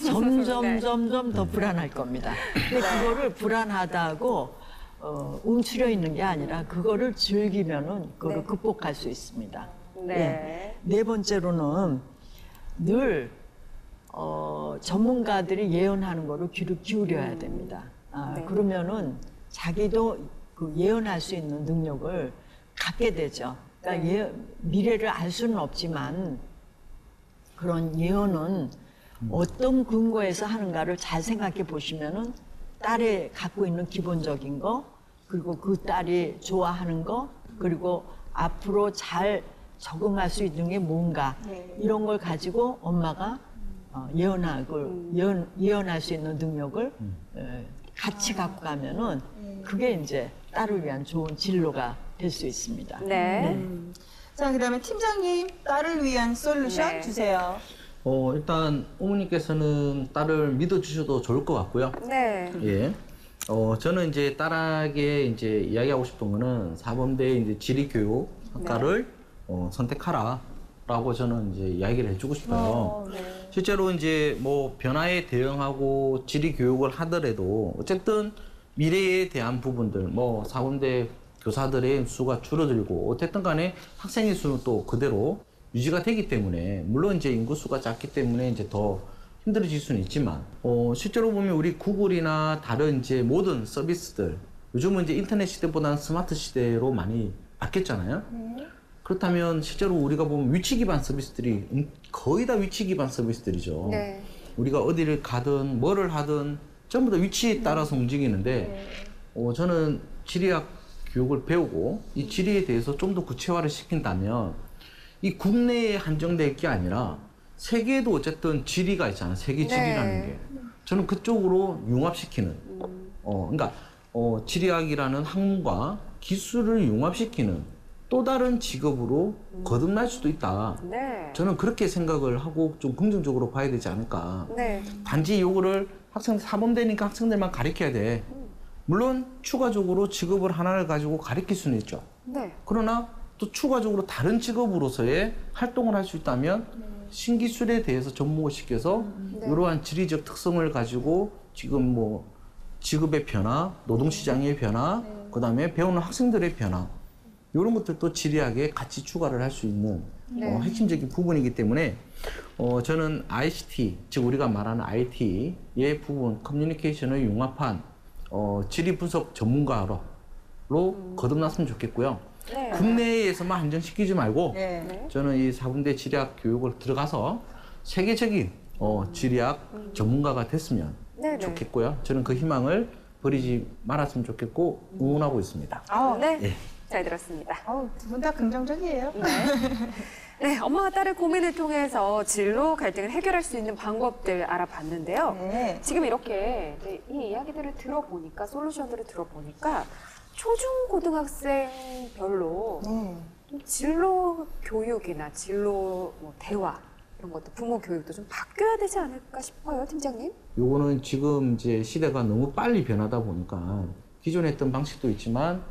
Speaker 3: 점점 더 불안할 겁니다. 근데 그거를 불안하다고 움츠려 있는 게 아니라 그거를 즐기면은 그거를
Speaker 1: 네.
Speaker 3: 극복할 수 있습니다.
Speaker 1: 네.
Speaker 3: 예. 네 번째로는 늘 전문가들이 예언하는 거를 귀를 기울여야 됩니다.
Speaker 1: 네.
Speaker 3: 그러면은 자기도 그 예언할 수 있는 능력을 갖게 되죠. 그러니까
Speaker 1: 네.
Speaker 3: 미래를 알 수는 없지만 그런 예언은 어떤 근거에서 하는가를 잘 생각해 보시면은 딸이 갖고 있는 기본적인 거, 그리고 그 딸이 좋아하는 거, 그리고 앞으로 잘 적응할 수 있는 게 뭔가 이런 걸 가지고 엄마가 예언할 수 있는 능력을 같이 갖고 가면은 그게 이제 딸을 위한 좋은 진로가 될 수 있습니다.
Speaker 1: 네.
Speaker 2: 자, 그다음에 팀장님 딸을 위한 솔루션
Speaker 1: 네.
Speaker 2: 주세요.
Speaker 4: 일단 어머니께서는 딸을 믿어주셔도 좋을 것 같고요.
Speaker 1: 네.
Speaker 4: 예. 저는 이제 딸에게 이제 이야기하고 싶은 거는 사범대 이제 지리교육 학과를 선택하라라고 저는 이제 이야기를 해주고 싶어요.
Speaker 1: 네.
Speaker 4: 실제로 이제 뭐 변화에 대응하고 지리교육을 하더라도 어쨌든 미래에 대한 부분들, 뭐 사범대 교사들의 수가 줄어들고 어쨌든 간에 학생의 수는 또 그대로 유지가 되기 때문에 물론 이제 인구수가 작기 때문에 이제 더 힘들어질 수는 있지만 실제로 보면 우리 구글이나 다른 이제 모든 서비스들 요즘은 이제 인터넷 시대보다는 스마트 시대로 많이 바뀌었잖아요. 그렇다면 실제로 우리가 보면 위치 기반 서비스들이 거의 다 위치 기반 서비스들이죠.
Speaker 1: 네.
Speaker 4: 우리가 어디를 가든 뭐를 하든 전부 다 위치에 따라서 움직이는데 저는 지리학 교육을 배우고 이 지리에 대해서 좀 더 구체화를 시킨다면 이 국내에 한정될 게 아니라 세계에도 어쨌든 지리가 있잖아요. 세계 지리라는
Speaker 1: 네.
Speaker 4: 게. 저는 그쪽으로 융합시키는. 그러니까 지리학이라는 학문과 기술을 융합시키는 또 다른 직업으로 거듭날 수도 있다.
Speaker 1: 네.
Speaker 4: 저는 그렇게 생각을 하고 좀 긍정적으로 봐야 되지 않을까.
Speaker 1: 네.
Speaker 4: 단지 요거를 학생들 사범되니까 학생들만 가르쳐야 돼. 물론 추가적으로 직업을 하나를 가지고 가르칠 수는 있죠.
Speaker 1: 네.
Speaker 4: 그러나 또 추가적으로 다른 직업으로서의 활동을 할 수 있다면 신기술에 대해서 접목을 시켜서
Speaker 1: 네.
Speaker 4: 이러한 지리적 특성을 가지고 지금 뭐 직업의 변화, 노동시장의 변화, 그다음에 배우는 학생들의 변화 이런 것들도 지리학에 같이 추가를 할 수 있는
Speaker 1: 네.
Speaker 4: 핵심적인 부분이기 때문에 저는 ICT, 즉 우리가 말하는 IT의 부분, 커뮤니케이션을 융합한 지리 분석 전문가로 거듭났으면 좋겠고요.
Speaker 1: 네.
Speaker 4: 국내에서만 한정시키지 말고
Speaker 2: 네.
Speaker 1: 네.
Speaker 4: 저는 이 4분대 지리학 교육을 들어가서 세계적인 지리학 전문가가 됐으면
Speaker 1: 네.
Speaker 4: 좋겠고요. 저는 그 희망을 버리지 말았으면 좋겠고 응원하고 있습니다.
Speaker 1: 네.
Speaker 4: 예.
Speaker 1: 잘 들었습니다.
Speaker 2: 두 분 다 긍정적이에요.
Speaker 1: 네, 엄마와 딸의 고민을 통해서 진로 갈등을 해결할 수 있는 방법들 알아봤는데요.
Speaker 2: 네.
Speaker 1: 지금 이렇게 이 이야기들을 들어보니까, 솔루션들을 들어보니까 초중고등학생별로
Speaker 2: 네.
Speaker 1: 좀 진로 교육이나 진로 뭐 대화 이런 것도 부모 교육도 좀 바뀌어야 되지 않을까 싶어요, 팀장님.
Speaker 4: 요거는 지금 이제 시대가 너무 빨리 변하다 보니까 기존에 했던 방식도 있지만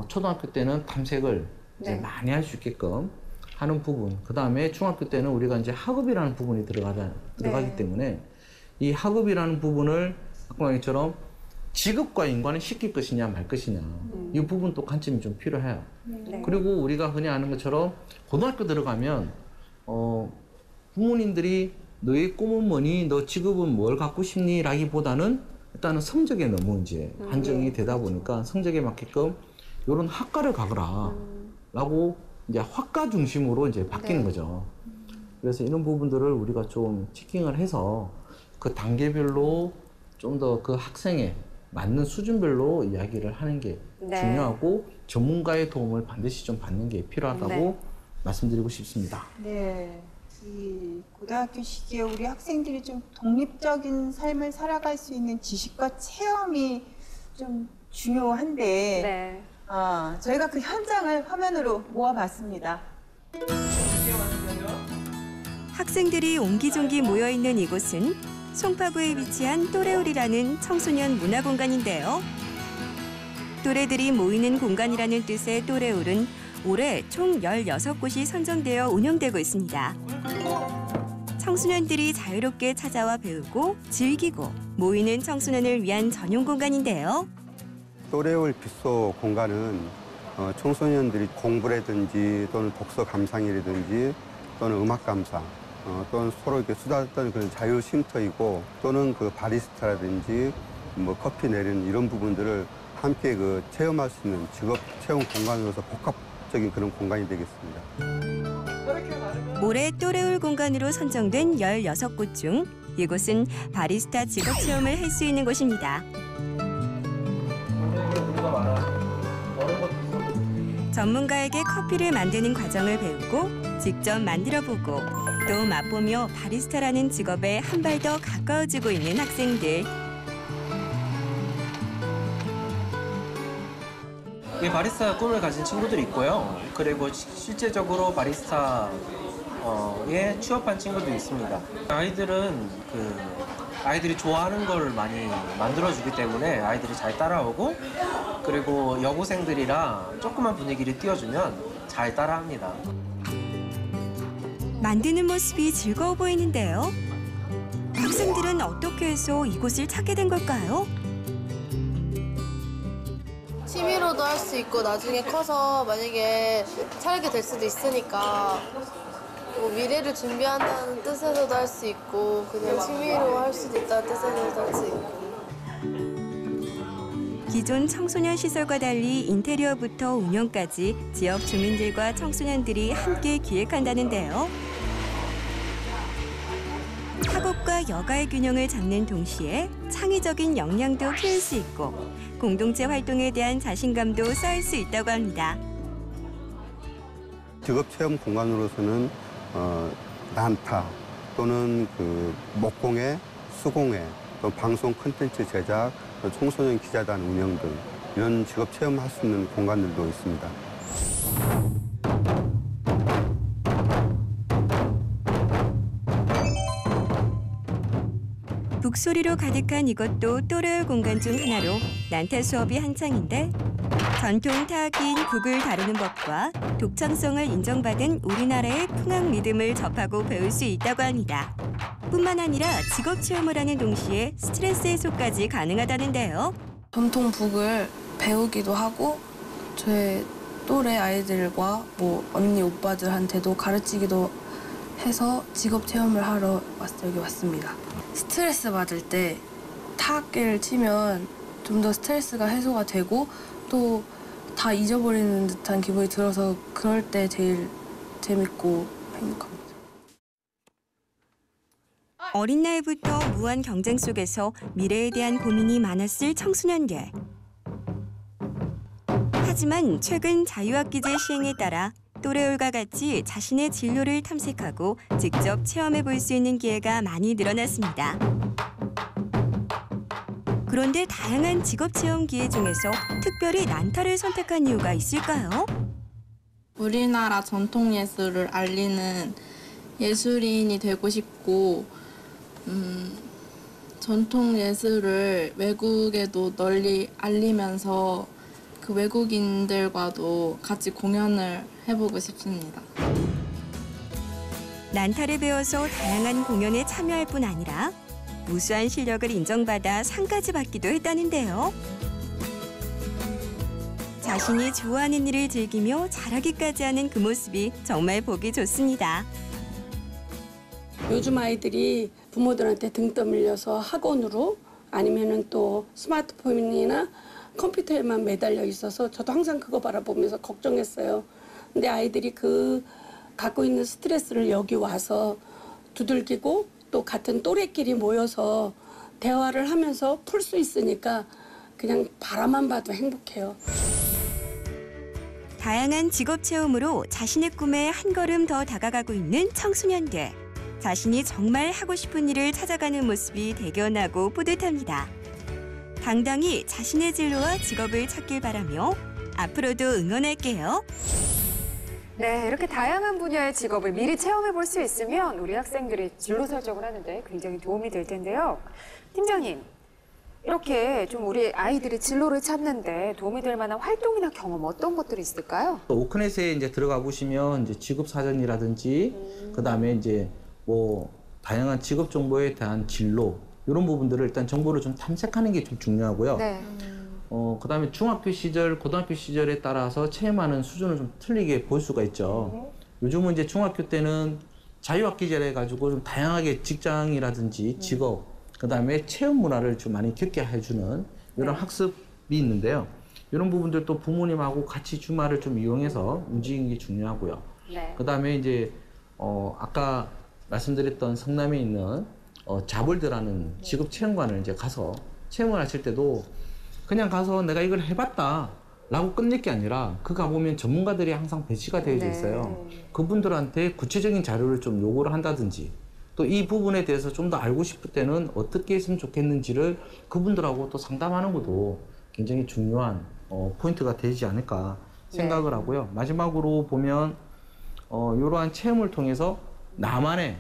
Speaker 4: 초등학교 때는 탐색을 이제
Speaker 1: 네.
Speaker 4: 많이 할 수 있게끔 하는 부분, 그 다음에 중학교 때는 우리가 이제 학업이라는 부분이 들어가기
Speaker 1: 네.
Speaker 4: 때문에 이 학업이라는 부분을 아까 말처럼 직업과 연관을 시킬 것이냐 말 것이냐 이 부분도 관점이 좀 필요해요.
Speaker 1: 네.
Speaker 4: 그리고 우리가 흔히 아는 것처럼 고등학교 들어가면 부모님들이 너의 꿈은 뭐니? 너 직업은 뭘 갖고 싶니? 라기보다는 일단은 성적에 너무 이제 한정이 되다 보니까 성적에 맞게끔 이런 학과를 가거라 라고 이제 학과 중심으로 이제 바뀌는
Speaker 1: 네.
Speaker 4: 거죠. 그래서 이런 부분들을 우리가 좀 체킹을 해서 그 단계별로 좀 더 그 학생에 맞는 수준별로 이야기를 하는 게
Speaker 1: 네.
Speaker 4: 중요하고 전문가의 도움을 반드시 좀 받는 게 필요하다고
Speaker 1: 네.
Speaker 4: 말씀드리고 싶습니다.
Speaker 2: 네. 이 고등학교 시기에 우리 학생들이 좀 독립적인 삶을 살아갈 수 있는 지식과 체험이 좀 중요한데
Speaker 1: 네.
Speaker 2: 저희가 그 현장을 화면으로 모아봤습니다.
Speaker 5: 학생들이 옹기종기 모여있는 이곳은 송파구에 위치한 또래울이라는 청소년 문화공간인데요. 또래들이 모이는 공간이라는 뜻의 또래울은 올해 총 16곳이 선정되어 운영되고 있습니다. 청소년들이 자유롭게 찾아와 배우고 즐기고 모이는 청소년을 위한 전용 공간인데요.
Speaker 7: 또래울 빗소 공간은 청소년들이 공부라든지 또는 독서 감상이라든지 또는 음악 감상 또는 서로 이렇게 수다 떠는 그런 자유 쉼터이고 또는 그 바리스타라든지 뭐 커피 내리는 이런 부분들을 함께 그 체험할 수 있는 직업 체험 공간으로서 복합적인 그런 공간이 되겠습니다.
Speaker 5: 올해 또래울 공간으로 선정된 16곳 중 이곳은 바리스타 직업 체험을 할 수 있는 곳입니다. 전문가에게 커피를 만드는 과정을 배우고 직접 만들어보고 또 맛보며 바리스타라는 직업에 한 발 더 가까워지고 있는 학생들.
Speaker 8: 이 바리스타 꿈을 가진 친구들이 있고요. 그리고 실제적으로 바리스타에 취업한 친구도 있습니다. 아이들은 아이들이 좋아하는 걸 많이 만들어주기 때문에 아이들이 잘 따라오고 그리고 여고생들이랑 조그만 분위기를 띄워주면 잘 따라합니다.
Speaker 5: 만드는 모습이 즐거워 보이는데요. 학생들은 어떻게 해서 이곳을 찾게 된 걸까요?
Speaker 9: 취미로도 할 수 있고 나중에 커서 만약에 살게 될 수도 있으니까 뭐 미래를 준비한다는 뜻에서도 할 수 있고 그냥 취미로 할 수도 있다는 뜻에서도 할 수 있고.
Speaker 5: 기존 청소년 시설과 달리 인테리어부터 운영까지 지역 주민들과 청소년들이 함께 기획한다는데요. 학업과 여가의 균형을 잡는 동시에 창의적인 역량도 키울 수 있고 공동체 활동에 대한 자신감도 쌓을 수 있다고 합니다.
Speaker 7: 직업 체험 공간으로서는 난타 또는 그 목공예, 수공예, 또 방송 콘텐츠 제작, 또 청소년 기자단 운영 등 이런 직업 체험할 수 있는 공간들도 있습니다.
Speaker 5: 북소리로 가득한 이것도 또래의 공간 중 하나로 난타 수업이 한창인데 전통 타악기인 북을 다루는 법과 독창성을 인정받은 우리나라의 풍악 리듬을 접하고 배울 수 있다고 합니다. 뿐만 아니라 직업 체험을 하는 동시에 스트레스 해소까지 가능하다는데요.
Speaker 9: 전통 북을 배우기도 하고 제 또래 아이들과 뭐 언니 오빠들한테도 가르치기도 해서 직업 체험을 하러 여기 왔습니다. 스트레스 받을 때 타악기를 치면 좀 더 스트레스가 해소가 되고 또 다 잊어버리는 듯한 기분이 들어서 그럴 때 제일 재밌고 행복합니다.
Speaker 5: 어린 나이부터 무한 경쟁 속에서 미래에 대한 고민이 많았을 청소년들. 하지만 최근 자유학기제 시행에 따라 또래올과 같이 자신의 진로를 탐색하고 직접 체험해 볼 수 있는 기회가 많이 늘어났습니다. 그런데 다양한 직업 체험 기회 중에서 특별히 난타를 선택한 이유가 있을까요?
Speaker 10: 우리나라 전통 예술을 알리는 예술인이 되고 싶고 전통 예술을 외국에도 널리 알리면서 그 외국인들과도 같이 공연을 해보고 싶습니다.
Speaker 5: 난타를 배워서 다양한 공연에 참여할 뿐 아니라 우수한 실력을 인정받아 상까지 받기도 했다는데요. 자신이 좋아하는 일을 즐기며 잘하기까지 하는 그 모습이 정말 보기 좋습니다.
Speaker 11: 요즘 아이들이 부모들한테 등 떠밀려서 학원으로 아니면은 또 스마트폰이나 컴퓨터에만 매달려 있어서 저도 항상 그거 바라보면서 걱정했어요. 근데 아이들이 그 갖고 있는 스트레스를 여기 와서 두들기고 또 같은 또래끼리 모여서 대화를 하면서 풀 수 있으니까 그냥 바라만 봐도 행복해요.
Speaker 5: 다양한 직업 체험으로 자신의 꿈에 한 걸음 더 다가가고 있는 청소년들. 자신이 정말 하고 싶은 일을 찾아가는 모습이 대견하고 뿌듯합니다. 당당히 자신의 진로와 직업을 찾길 바라며 앞으로도 응원할게요.
Speaker 1: 네, 이렇게 다양한 분야의 직업을 미리 체험해 볼 수 있으면 우리 학생들이 진로 설정을 하는데 굉장히 도움이 될 텐데요. 팀장님, 이렇게 좀 우리 아이들이 진로를 찾는데 도움이 될 만한 활동이나 경험 어떤 것들이 있을까요?
Speaker 4: 오크넷에 이제 들어가 보시면 이제 직업 사전이라든지 그다음에 이제 뭐 다양한 직업 정보에 대한 진로 이런 부분들을 일단 정보를 좀 탐색하는 게 좀 중요하고요.
Speaker 1: 네.
Speaker 4: 그다음에 중학교 시절, 고등학교 시절에 따라서 체험하는 수준을 좀 틀리게 볼 수가 있죠. 요즘은 이제 중학교 때는 자유학기제라 해가지고 좀 다양하게 직장이라든지 직업, 그다음에 체험 문화를 좀 많이 겪게 해주는 이런 학습이 있는데요. 이런 부분들도 부모님하고 같이 주말을 좀 이용해서 움직이는 게 중요하고요.
Speaker 1: 네.
Speaker 4: 그다음에 이제 아까 말씀드렸던 성남에 있는 자볼드라는 직업 체험관을 이제 가서 체험을 하실 때도 그냥 가서 내가 이걸 해봤다 라고 끝낼 게 아니라 그 가보면 전문가들이 항상 배치가 되어져 있어요. 그분들한테 구체적인 자료를 좀 요구를 한다든지 또 이 부분에 대해서 좀 더 알고 싶을 때는 어떻게 했으면 좋겠는지를 그분들하고 또 상담하는 것도 굉장히 중요한 포인트가 되지 않을까 생각을 하고요. 마지막으로 보면 이러한 체험을 통해서 나만의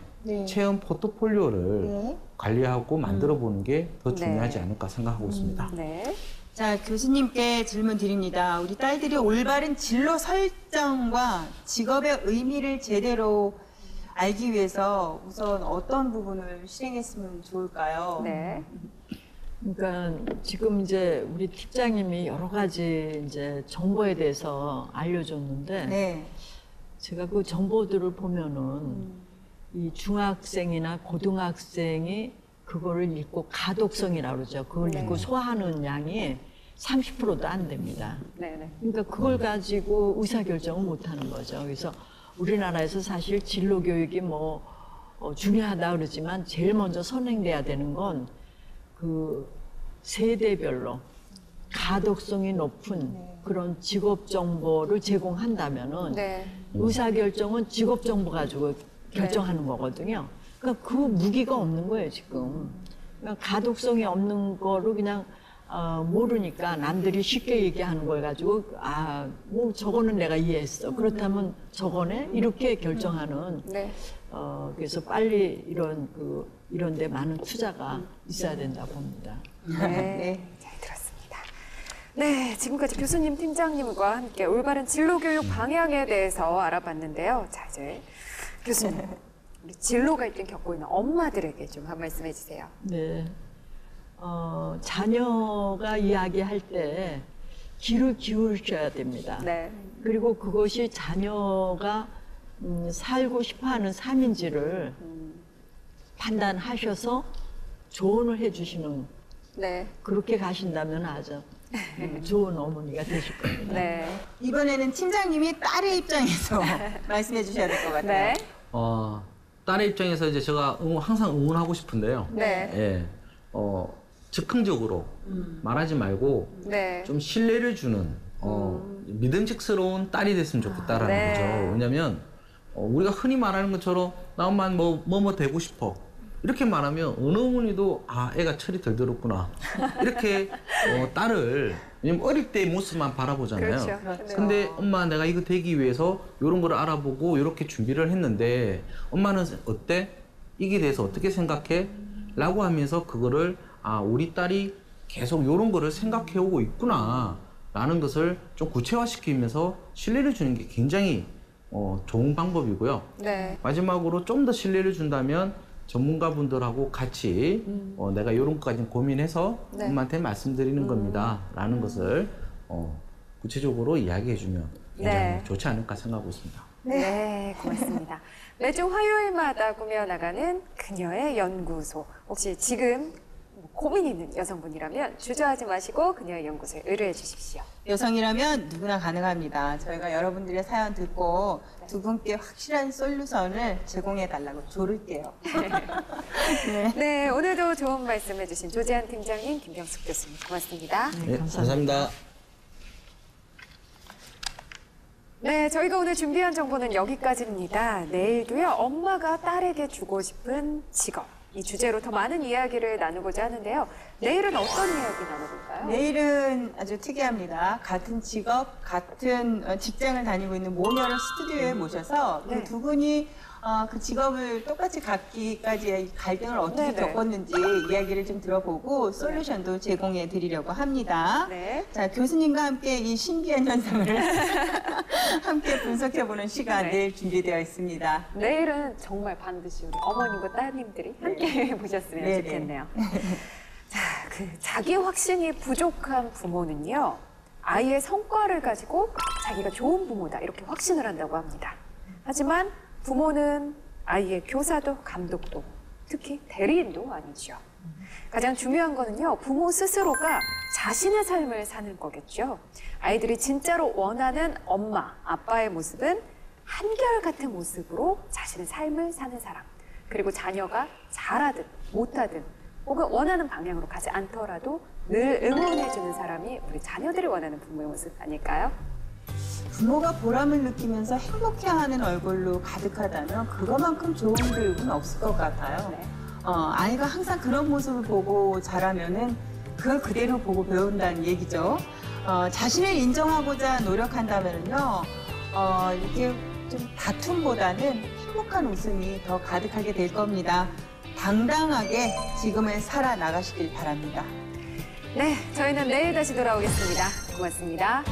Speaker 4: 체험 포트폴리오를 관리하고 만들어 보는 게 더 중요하지 않을까 생각하고 있습니다.
Speaker 1: 네.
Speaker 2: 자, 교수님께 질문 드립니다. 우리 딸들이 올바른 진로 설정과 직업의 의미를 제대로 알기 위해서 우선 어떤 부분을 실행했으면 좋을까요?
Speaker 1: 네.
Speaker 3: 그러니까 지금 이제 우리 팀장님이 여러 가지 이제 정보에 대해서 알려줬는데
Speaker 2: 네.
Speaker 3: 제가 그 정보들을 보면은 이 중학생이나 고등학생이 그거를 읽고 가독성이라고 그러죠. 그걸 읽고 소화하는 양이 30%도 안 됩니다.
Speaker 1: 네네.
Speaker 3: 그러니까 그걸 가지고 의사결정을 못 하는 거죠. 그래서 우리나라에서 사실 진로 교육이 뭐 중요하다 그러지만 제일 먼저 선행돼야 되는 건 그 세대별로 가독성이 높은 그런 직업 정보를 제공한다면은 의사결정은 직업 정보 가지고 결정하는 거거든요. 그러니까 그 무기가 없는 거예요, 지금. 그러니까 가독성이 없는 거로 그냥 모르니까 남들이 쉽게 얘기하는 걸 가지고 뭐 저거는 내가 이해했어. 그렇다면 저거네 이렇게 결정하는.
Speaker 1: 네.
Speaker 3: 그래서 빨리 이런 데 많은 투자가 있어야 된다 봅니다.
Speaker 1: 네. 잘 들었습니다. 네, 지금까지 교수님, 팀장님과 함께 올바른 진로교육 방향에 대해서 알아봤는데요. 자, 이제 교수님, 우리 진로 갈등 겪고 있는 엄마들에게 좀 한 말씀 해주세요.
Speaker 3: 네. 자녀가 이야기할 때 귀를 기울여야 됩니다.
Speaker 1: 네.
Speaker 3: 그리고 그것이 자녀가 살고 싶어하는 삶인지를 판단하셔서 조언을 해주시는
Speaker 1: 네.
Speaker 3: 그렇게 가신다면 아주 좋은 어머니가 되실 겁니다.
Speaker 1: 네.
Speaker 2: 이번에는 팀장님이 딸의 입장에서 말씀해 주셔야 될 것 같아요.
Speaker 1: 네.
Speaker 4: 딸의 입장에서 이제 제가 항상 응원하고 싶은데요.
Speaker 1: 네.
Speaker 4: 예, 즉흥적으로 말하지 말고
Speaker 1: 네.
Speaker 4: 좀 신뢰를 주는 믿음직스러운 딸이 됐으면 좋겠다라는
Speaker 1: 네.
Speaker 4: 거죠. 왜냐하면 우리가 흔히 말하는 것처럼 나 엄마는 뭐 되고 싶어 이렇게 말하면 어느 어머니도 애가 철이 덜 들었구나 이렇게 딸을 왜냐면 어릴 때의 모습만 바라보잖아요.
Speaker 1: 그렇죠.
Speaker 4: 근데 엄마 내가 이거 되기 위해서 이런 걸 알아보고 이렇게 준비를 했는데 엄마는 어때? 이게 대해서 어떻게 생각해? 라고 하면서 그거를 우리 딸이 계속 이런 거를 생각해 오고 있구나 라는 것을 좀 구체화시키면서 신뢰를 주는 게 굉장히 좋은 방법이고요.
Speaker 1: 네.
Speaker 4: 마지막으로 좀 더 신뢰를 준다면 전문가분들하고 같이 내가 이런 것까지 고민해서
Speaker 1: 네.
Speaker 4: 엄마한테 말씀드리는 겁니다 라는 것을 구체적으로 이야기해주면 굉장히
Speaker 1: 네.
Speaker 4: 좋지 않을까 생각하고 있습니다.
Speaker 1: 네, 고맙습니다. 매주 화요일마다 꾸며나가는 그녀의 연구소. 혹시 지금 고민 있는 여성분이라면 주저하지 마시고 그녀의 연구소에 의뢰해 주십시오.
Speaker 2: 여성이라면 누구나 가능합니다. 저희가 여러분들의 사연 듣고 두 분께 확실한 솔루션을 제공해 달라고 조를게요. 네.
Speaker 1: 네, 오늘도 좋은 말씀 해주신 조재한 팀장님, 김병숙 교수님 고맙습니다.
Speaker 3: 네, 감사합니다.
Speaker 1: 네, 저희가 오늘 준비한 정보는 여기까지입니다. 내일도요, 엄마가 딸에게 주고 싶은 직업. 이 주제로 더 많은 이야기를 나누고자 하는데요. 내일은 어떤 이야기 나눠볼까요?
Speaker 2: 내일은 아주 특이합니다. 같은 직업, 같은 직장을 다니고 있는 모녀를 스튜디오에 모셔서
Speaker 1: 네.
Speaker 2: 그 두 분이 그 직업을 똑같이 갖기까지의 갈등을 어떻게
Speaker 1: 네네.
Speaker 2: 겪었는지 이야기를 좀 들어보고 솔루션도 제공해 드리려고 합니다.
Speaker 1: 네.
Speaker 2: 자, 교수님과 함께 이 신기한 현상을 함께 분석해보는 시간
Speaker 1: 네.
Speaker 2: 내일 준비되어 있습니다.
Speaker 1: 내일은 정말 반드시 우리 어머님과 따님들이 함께 보셨으면
Speaker 2: 네네.
Speaker 1: 좋겠네요. 자, 자기 확신이 부족한 부모는요, 아이의 성과를 가지고 자기가 좋은 부모다 이렇게 확신을 한다고 합니다. 하지만 부모는 아이의 교사도 감독도 특히 대리인도 아니죠. 가장 중요한 거는요, 부모 스스로가 자신의 삶을 사는 거겠죠. 아이들이 진짜로 원하는 엄마, 아빠의 모습은 한결같은 모습으로 자신의 삶을 사는 사람. 그리고 자녀가 잘하든 못하든 혹은 원하는 방향으로 가지 않더라도 늘 응원해주는 사람이 우리 자녀들이 원하는 부모의 모습 아닐까요?
Speaker 2: 부모가 보람을 느끼면서 행복해하는 얼굴로 가득하다면 그거만큼 좋은 교육은 없을 것 같아요.
Speaker 1: 네.
Speaker 2: 아이가 항상 그런 모습을 보고 자라면은 그걸 그대로 보고 배운다는 얘기죠. 자신을 인정하고자 노력한다면요, 이렇게 좀 다툼보다는 행복한 웃음이 더 가득하게 될 겁니다. 당당하게 지금을 살아나가시길 바랍니다.
Speaker 1: 네, 저희는 내일 다시 돌아오겠습니다. 고맙습니다.